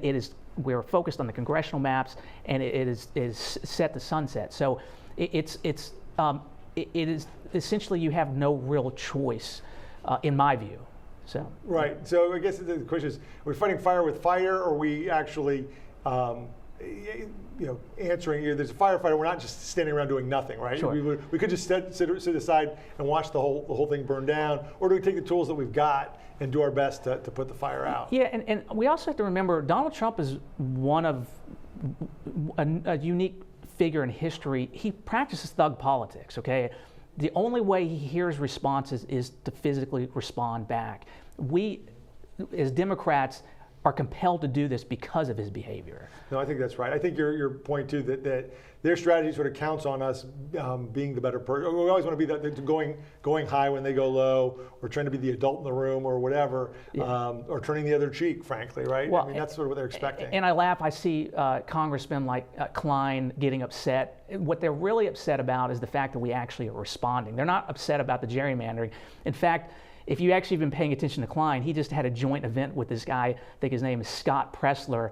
Speaker 16: we're focused on the congressional maps, and it is set to sunset. So it is essentially, you have no real choice, in my view. So
Speaker 2: right. So I guess the question is, are we fighting fire with fire, or are we actually answering? There's a firefighter. We're not just standing around doing nothing, right?
Speaker 16: Sure.
Speaker 2: We could just sit aside and watch the whole thing burn down, or do we take the tools that we've got and do our best to put the fire out?
Speaker 16: Yeah, and we also have to remember, Donald Trump is one of a unique figure in history. He practices thug politics. Okay, the only way he hears responses is to physically respond back. We, as Democrats, are compelled to do this because of his behavior.
Speaker 2: No, I think that's right. I think your point too, that their strategy sort of counts on us being the better person. We always want to be going high when they go low, or trying to be the adult in the room, or whatever, or turning the other cheek, frankly, right?
Speaker 16: Well,
Speaker 2: I mean, that's sort of what they're expecting.
Speaker 16: And I laugh. I see congressmen like Klein getting upset. What they're really upset about is the fact that we actually are responding. They're not upset about the gerrymandering. In fact, if you actually have been paying attention to Klein, he just had a joint event with this guy, I think his name is Scott Pressler.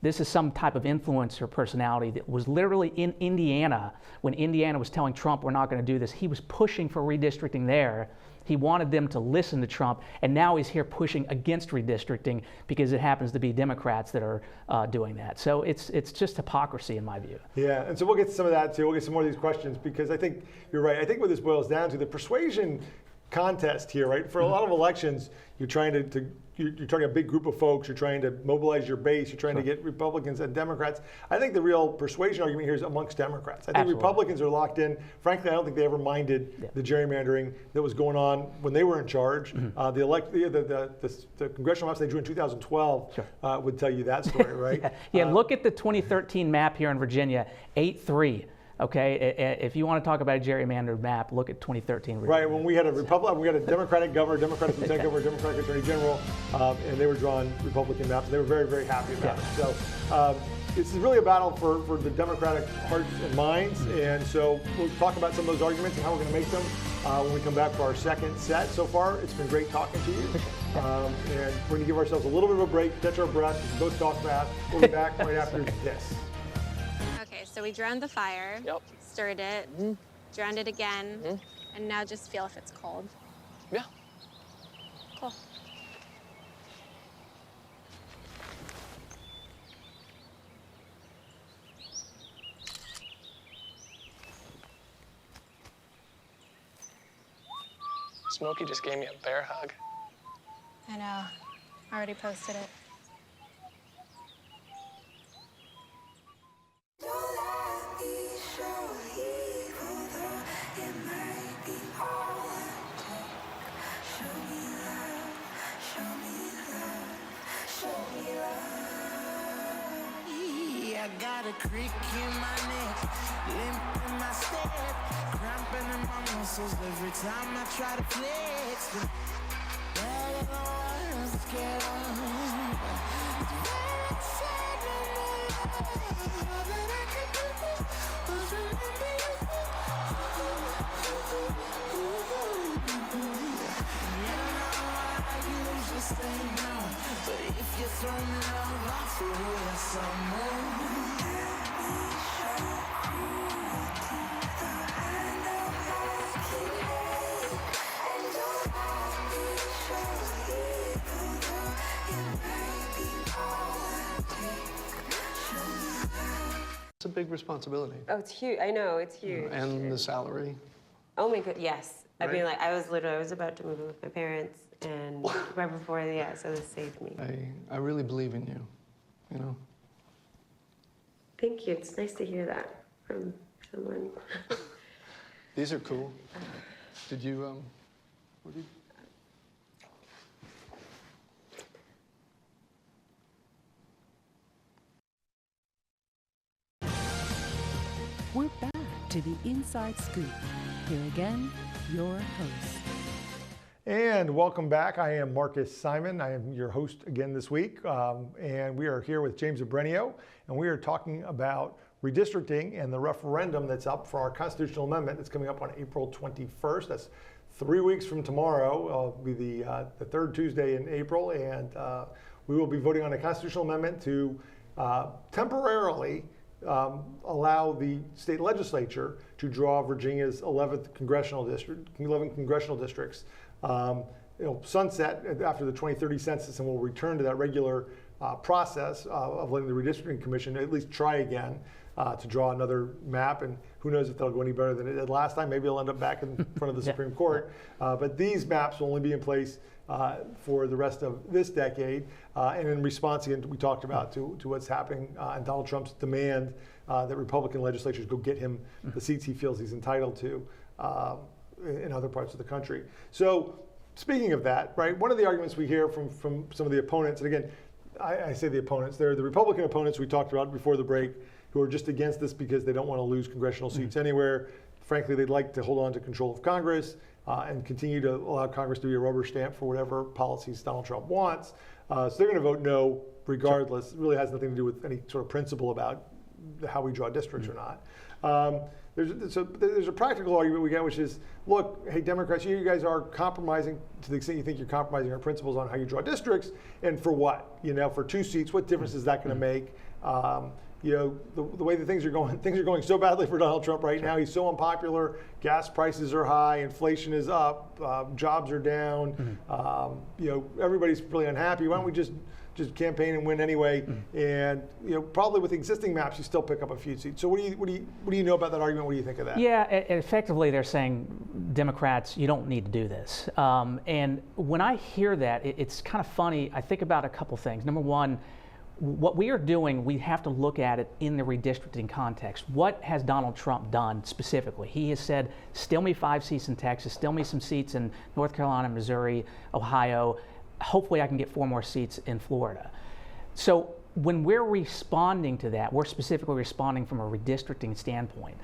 Speaker 16: This is some type of influencer personality that was literally in Indiana when Indiana was telling Trump, we're not going to do this. He was pushing for redistricting there. He wanted them to listen to Trump, and now he's here pushing against redistricting because it happens to be Democrats that are doing that. So it's just hypocrisy in my view.
Speaker 2: Yeah, and so we'll get to some of that too. We'll get some more of these questions, because I think you're right. I think what this boils down to, the persuasion contest here, right? For a lot of elections, you're trying you're targeting a big group of folks. You're trying to mobilize your base. You're trying to get Republicans and Democrats. I think the real persuasion argument here is amongst Democrats. I think Republicans are locked in. Frankly, I don't think they ever minded the gerrymandering that was going on when they were in charge. The congressional maps they drew in 2012 would tell you that story, right?
Speaker 16: Look at the 2013 map here in Virginia, 8-3. Okay, if you want to talk about a gerrymandered map, look at 2013. Virginia.
Speaker 2: Right, when we had a Democratic governor, Democratic lieutenant governor, Democratic attorney general, and they were drawing Republican maps. And they were very, very happy about it. So this is really a battle for the Democratic hearts and minds. And so we'll talk about some of those arguments and how we're going to make them when we come back for our second set. So far, it's been great talking to you. And we're going to give ourselves a little bit of a break, catch our breath, both talk fast. We'll be back right after this.
Speaker 17: Okay, so we drowned the fire, stirred it, drowned it again, and now just feel if it's cold.
Speaker 18: Yeah.
Speaker 17: Cool.
Speaker 18: Smokey just gave me a bear hug.
Speaker 17: I know. I already posted it.
Speaker 12: I got a creak in my neck, limp in my step, cramping in my muscles every time I try to flex. But if you throw me love, I'll throw you some more. And don't let me show you.
Speaker 18: a big responsibility.
Speaker 19: Oh, it's huge. I know, it's huge.
Speaker 18: And the salary.
Speaker 19: Oh my god, yes.
Speaker 18: Right?
Speaker 19: I mean, like, I was about to move in with my parents, and right before, so this saved me.
Speaker 18: I really believe in you, you know?
Speaker 19: Thank you. It's nice to hear that from someone.
Speaker 18: These are cool. Did you, what did you...
Speaker 1: We're back to the Inside Scoop. Here again, your host.
Speaker 2: And welcome back. I am Marcus Simon. I am your host again this week. And we are here with James Abrenio, and we are talking about redistricting and the referendum that's up for our constitutional amendment that's coming up on April 21st. That's 3 weeks from tomorrow. It'll be the third Tuesday in April, and we will be voting on a constitutional amendment to temporarily allow the state legislature to draw Virginia's 11 congressional districts, sunset after the 2030 census, and we'll return to that regular process of letting the Redistricting Commission at least try again to draw another map. And who knows if that'll go any better than it did last time. Maybe it'll end up back in front of the Supreme Court. But these maps will only be in place for the rest of this decade, and in response, again, we talked about to what's happening and Donald Trump's demand that Republican legislatures go get him the seats he feels he's entitled to in other parts of the country. So speaking of that, right, one of the arguments we hear from some of the opponents, and again, I say the opponents, they're the Republican opponents we talked about before the break, who are just against this because they don't want to lose congressional seats anywhere. Frankly, they'd like to hold on to control of Congress and continue to allow Congress to be a rubber stamp for whatever policies Donald Trump wants. So they're going to vote no regardless. It really has nothing to do with any sort of principle about how we draw districts or not. There's a practical argument we get, which is, look, hey, Democrats, you guys are compromising to the extent you think you're compromising our principles on how you draw districts, and for what? For 2 seats, what difference is that going to make? The way that things are going so badly for Donald Trump right now. He's so unpopular. Gas prices are high. Inflation is up. Jobs are down. Everybody's really unhappy. Why don't we just campaign and win anyway? And probably with existing maps, you still pick up a few seats. So what do you know about that argument? What do you think of that?
Speaker 16: Yeah, effectively they're saying, Democrats, you don't need to do this. And when I hear that, it's kind of funny. I think about a couple things. Number one, what we are doing, we have to look at it in the redistricting context. What has Donald Trump done specifically? He has said, steal me 5 seats in Texas, steal me some seats in North Carolina, Missouri, Ohio. Hopefully I can get 4 more seats in Florida. So when we're responding to that, we're specifically responding from a redistricting standpoint.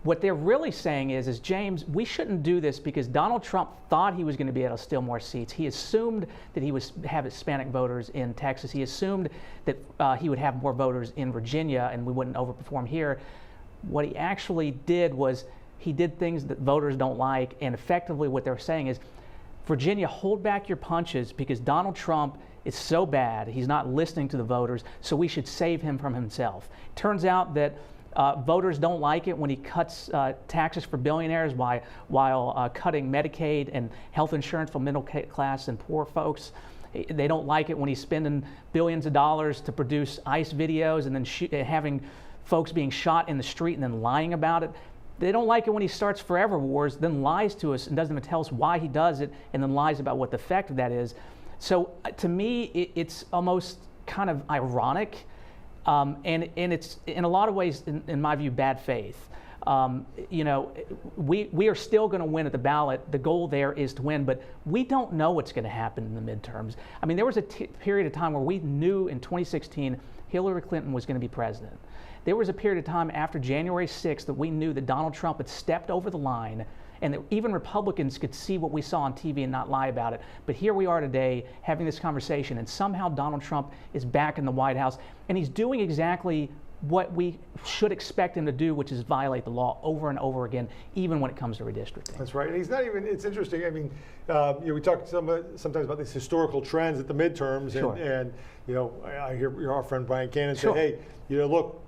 Speaker 16: What they're really saying is James, we shouldn't do this because Donald Trump thought he was going to be able to steal more seats. He assumed that he would have Hispanic voters in Texas. He assumed that he would have more voters in Virginia and we wouldn't overperform here. What he actually did was he did things that voters don't like, and effectively what they're saying is, Virginia, hold back your punches because Donald Trump is so bad. He's not listening to the voters, so we should save him from himself. Turns out that voters don't like it when he cuts taxes for billionaires while cutting Medicaid and health insurance for middle class and poor folks. They don't like it when he's spending billions of dollars to produce ICE videos and then having folks being shot in the street and then lying about it. They don't like it when he starts forever wars, then lies to us and doesn't even tell us why he does it, and then lies about what the effect of that is. So to me, it's almost kind of ironic. And it's in a lot of ways, in my view, bad faith. We are still going to win at the ballot. The goal there is to win, but we don't know what's going to happen in the midterms. I mean, there was a period of time where we knew in 2016 Hillary Clinton was going to be president. There was a period of time after January 6th that we knew that Donald Trump had stepped over the line, and that even Republicans could see what we saw on TV and not lie about it. But here we are today having this conversation, and somehow Donald Trump is back in the White House, and he's doing exactly what we should expect him to do, which is violate the law over and over again, even when it comes to redistricting.
Speaker 2: That's right. And he's not even, it's interesting. I mean, we talk sometimes about these historical trends at the midterms,
Speaker 16: Sure.
Speaker 2: and I hear our friend Brian Cannon say,
Speaker 16: Sure.
Speaker 2: hey, look,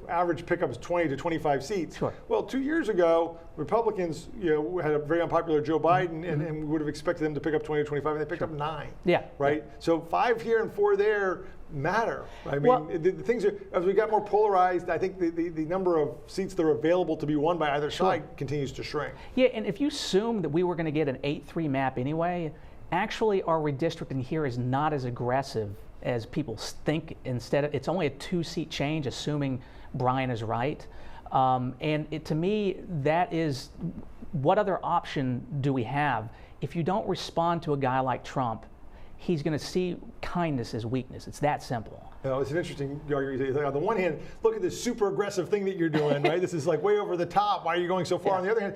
Speaker 2: average pickup is 20 to 25 seats.
Speaker 16: Sure.
Speaker 2: Well, 2 years ago, Republicans, had a very unpopular Joe Biden, and we would have expected them to pick up 20 to 25, and they picked up 9.
Speaker 16: Yeah.
Speaker 2: Right? So 5 here and 4 there matter. I mean, the things are, as we got more polarized, I think the number of seats that are available to be won by either side continues to shrink.
Speaker 16: Yeah, and if you assume that we were going to get an 8-3 map anyway, actually our redistricting here is not as aggressive as people think. Instead, it's only a 2-seat change, assuming Brian is right. And to me, that is, what other option do we have? If you don't respond to a guy like Trump, he's going to see kindness as weakness. It's that simple.
Speaker 2: It's an interesting argument. On the one hand, look at this super aggressive thing that you're doing, right? This is like way over the top. Why are you going so far? On the other hand,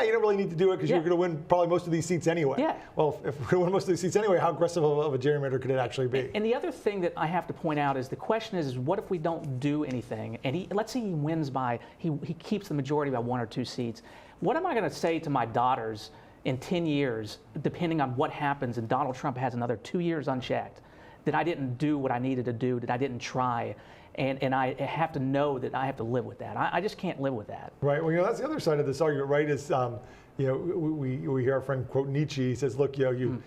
Speaker 2: you don't really need to do it because you're going to win probably most of these seats anyway.
Speaker 16: Yeah.
Speaker 2: Well, if we're going to win most of these seats anyway, how aggressive of a gerrymander could it actually be?
Speaker 16: And the other thing that I have to point out is the question is what if we don't do anything? And let's say he wins by, he keeps the majority by 1 or 2 seats. What am I going to say to my daughters in 10 years, depending on what happens, and Donald Trump has another 2 years unchecked, that I didn't do what I needed to do, that I didn't try, and I have to know that I have to live with that. I just can't live with that.
Speaker 2: Right. Well, that's the other side of this argument, right? Is we hear our friend quote Nietzsche. He says, "Look, you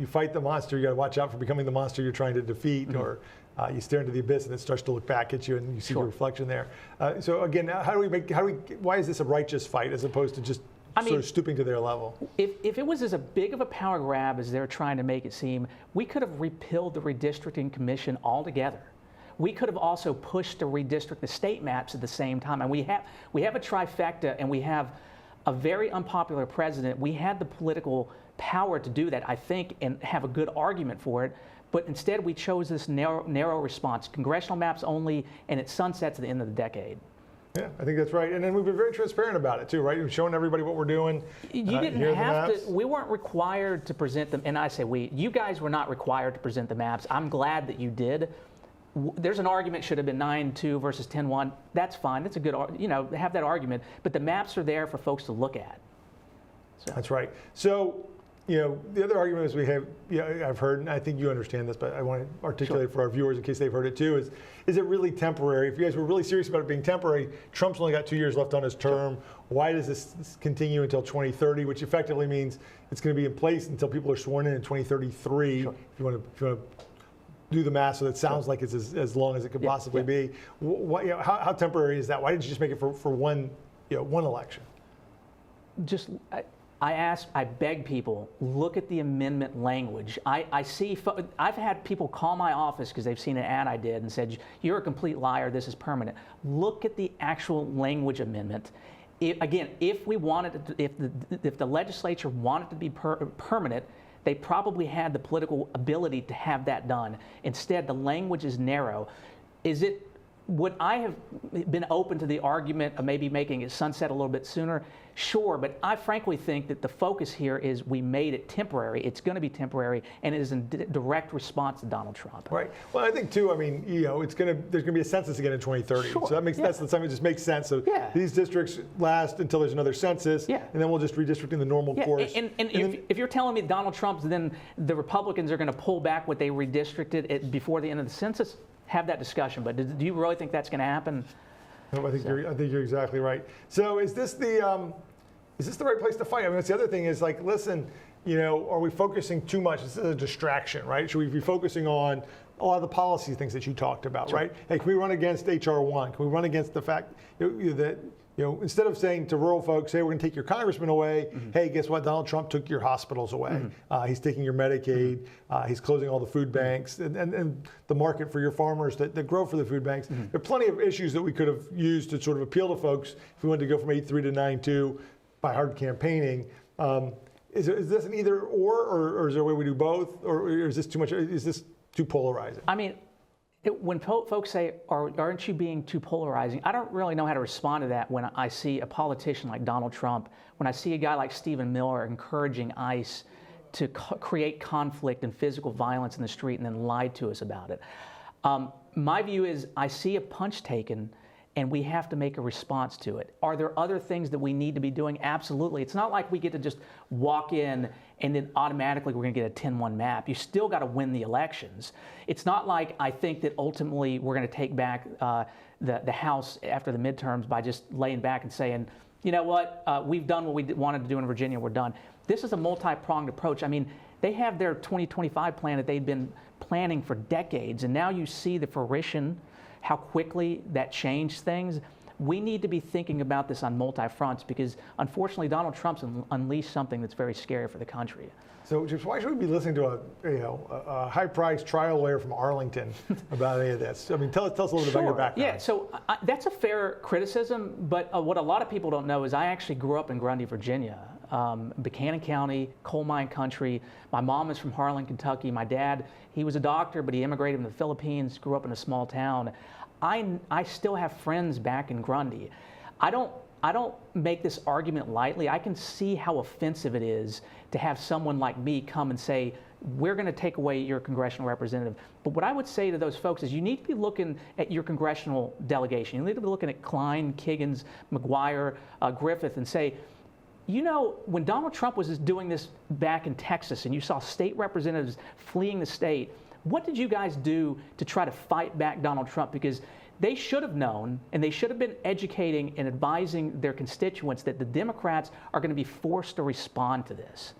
Speaker 2: fight the monster. You got to watch out for becoming the monster you're trying to defeat, or you stare into the abyss and it starts to look back at you, and you see your reflection there." So again, why is this a righteous fight as opposed to just sort of stooping to their level?
Speaker 16: If it was as big of a power grab as they're trying to make it seem, we could have repealed the Redistricting Commission altogether. We could have also pushed to redistrict the state maps at the same time. And we have a trifecta, and we have a very unpopular president. We had the political power to do that, I think, and have a good argument for it. But instead, we chose this narrow response, congressional maps only, and it sunsets at the end of the decade.
Speaker 2: Yeah, I think that's right. And then we've been very transparent about it too, right? We've shown everybody what we're doing.
Speaker 16: You didn't have to, we weren't required to present them, and I say we, you guys were not required to present the maps. I'm glad that you did. There's an argument should have been 9-2 versus 10-1. That's fine. That's a good, have that argument. But the maps are there for folks to look at.
Speaker 2: So. That's right. So, the other argument is we have, I've heard, and I think you understand this, but I want to articulate for our viewers in case they've heard it too, is it really temporary? If you guys were really serious about it being temporary, Trump's only got 2 years left on his term. Why does this continue until 2030, which effectively means it's going to be in place until people are sworn in 2033, if you want to do the math so that it sounds like it's as long as it could possibly be. How temporary is that? Why didn't you just make it for one election?
Speaker 16: I beg people, look at the amendment language. I've had people call my office because they've seen an ad I did and said, "You're a complete liar, this is permanent." Look at the actual language amendment. Again, if the legislature wanted to be permanent, they probably had the political ability to have that done. Instead, the language is narrow. Would I have been open to the argument of maybe making it sunset a little bit sooner? Sure, but I frankly think that the focus here is we made it temporary. It's going to be temporary, and it is in direct response to Donald Trump.
Speaker 2: Right. Well, I think too. I mean, there's going to be a census again in 2030. Sure. So that's the time it just makes sense. So these districts last until there's another census, and then we'll just redistrict in the normal course.
Speaker 16: And if you're telling me Donald Trump's, then the Republicans are going to pull back what they redistricted before the end of the census. Have that discussion, but do you really think that's going to happen?
Speaker 2: No, I think you're exactly right. So is this the right place to fight? I mean, that's the other thing is like, listen, are we focusing too much? This is a distraction, right? Should we be focusing on a lot of the policy things that you talked about, right? Hey, can we run against HR 1? Can we run against the fact that instead of saying to rural folks, hey, we're going to take your congressman away, hey, guess what? Donald Trump took your hospitals away. He's taking your Medicaid. He's closing all the food banks and the market for your farmers that grow for the food banks. There are plenty of issues that we could have used to sort of appeal to folks if we wanted to go from 8-3 to 9-2 by hard campaigning. Is this an either or is there a way we do both? Or is this too much? Is this too polarizing?
Speaker 16: I mean, when folks say, aren't you being too polarizing? I don't really know how to respond to that when I see a politician like Donald Trump, when I see a guy like Stephen Miller encouraging ICE to create conflict and physical violence in the street and then lie to us about it. My view is I see a punch taken and we have to make a response to it. Are there other things that we need to be doing? Absolutely. It's not like we get to just walk in and then automatically we're going to get a 10-1 map. You still got to win the elections. It's not like I think that ultimately we're going to take back the House after the midterms by just laying back and saying, you know what, we've done what we wanted to do in Virginia, we're done. This is a multi-pronged approach. I mean, they have their 2025 plan that they've been planning for decades, and now you see the fruition, how quickly that changed things. We need to be thinking about this on multi-fronts because, unfortunately, Donald Trump's unleashed something that's very scary for the country.
Speaker 2: So, James, why should we be listening to a high-priced trial lawyer from Arlington about any of this? I mean, tell us a little bit about your background.
Speaker 16: Yeah, so that's a fair criticism, but what a lot of people don't know is I actually grew up in Grundy, Virginia, Buchanan County, coal mine country. My mom is from Harlan, Kentucky. My dad, he was a doctor, but he immigrated from the Philippines, grew up in a small town. I still have friends back in Grundy. I don't make this argument lightly. I can see how offensive it is to have someone like me come and say, we're going to take away your congressional representative. But what I would say to those folks is you need to be looking at your congressional delegation. You need to be looking at Klein, Kiggins, McGuire, Griffith, and say, you know, when Donald Trump was doing this back in Texas and you saw state representatives fleeing the state, what did you guys do to try to fight back Donald Trump? Because they should have known, and they should have been educating and advising their constituents that the Democrats are going to be forced to respond to this.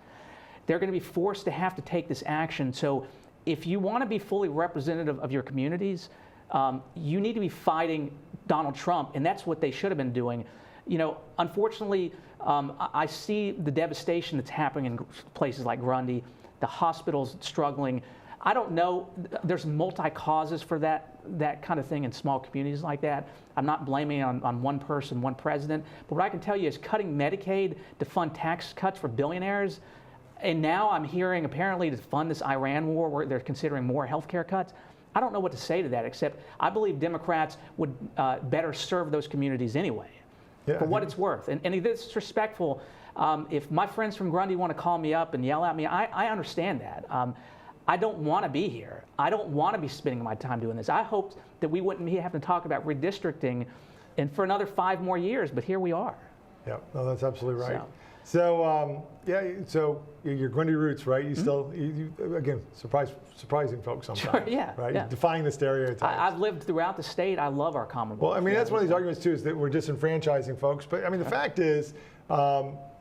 Speaker 16: They're going to be forced to have to take this action. So if you want to be fully representative of your communities, you need to be fighting Donald Trump, and that's what they should have been doing. You know, unfortunately, I see the devastation that's happening in places like Grundy, the hospitals struggling. I don't know, there's multi-causes for that kind of thing in small communities like that. I'm not blaming it on one person, one president, but what I can tell you is cutting Medicaid to fund tax cuts for billionaires, and now I'm hearing apparently to fund this Iran war where they're considering more health care cuts. I don't know what to say to that, except I believe Democrats would better serve those communities anyway, for what it's worth. And it's disrespectful. If my friends from Grundy want to call me up and yell at me, I understand that. I don't want to be here. I don't want to be spending my time doing this. I hoped that we wouldn't be having to talk about redistricting and for another 5 more years, but here we are.
Speaker 2: Yeah, no, that's absolutely right. So so your Grundy roots, right? You still, again, surprising folks sometimes.
Speaker 16: Sure, yeah,
Speaker 2: right?
Speaker 16: yeah.
Speaker 2: Defying the stereotypes.
Speaker 16: I've lived throughout the state. I love our Commonwealth.
Speaker 2: Well, I mean, that's one of these arguments too, is that we're disenfranchising folks. But I mean, the fact is, you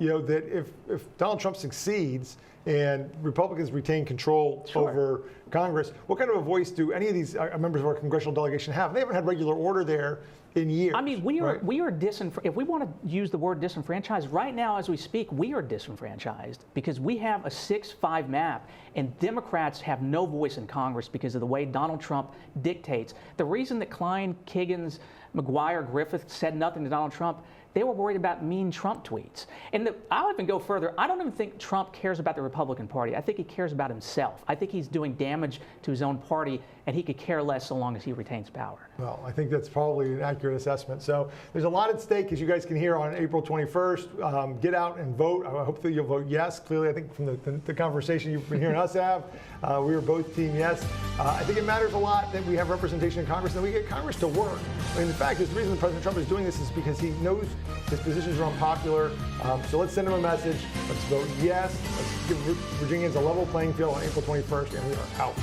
Speaker 2: know, that if Donald Trump succeeds and Republicans retain control over Congress, what kind of a voice do any of these members of our congressional delegation have? They haven't had regular order there in years.
Speaker 16: I mean, we are if we want to use the word disenfranchised, right now as we speak, we are disenfranchised because we have a 6-5 map and Democrats have no voice in Congress because of the way Donald Trump dictates. The reason that Klein, Kiggins, McGuire, Griffith said nothing to Donald Trump, they were worried about mean Trump tweets. And I'll even go further. I don't even think Trump cares about the Republican Party. I think he cares about himself. I think he's doing damage to his own party, and he could care less so long as he retains power.
Speaker 2: Well, I think that's probably an accurate assessment. So there's a lot at stake, as you guys can hear, on April 21st. Get out and vote. I hope that you'll vote yes. Clearly, I think from the conversation you've been hearing us have, we are both team yes. I think it matters a lot that we have representation in Congress and that we get Congress to work. I mean, the fact is, the reason President Trump is doing this is because he knows his positions are unpopular. So let's send him a message. Let's vote yes. Let's give Virginians a level playing field on April 21st, and we are out.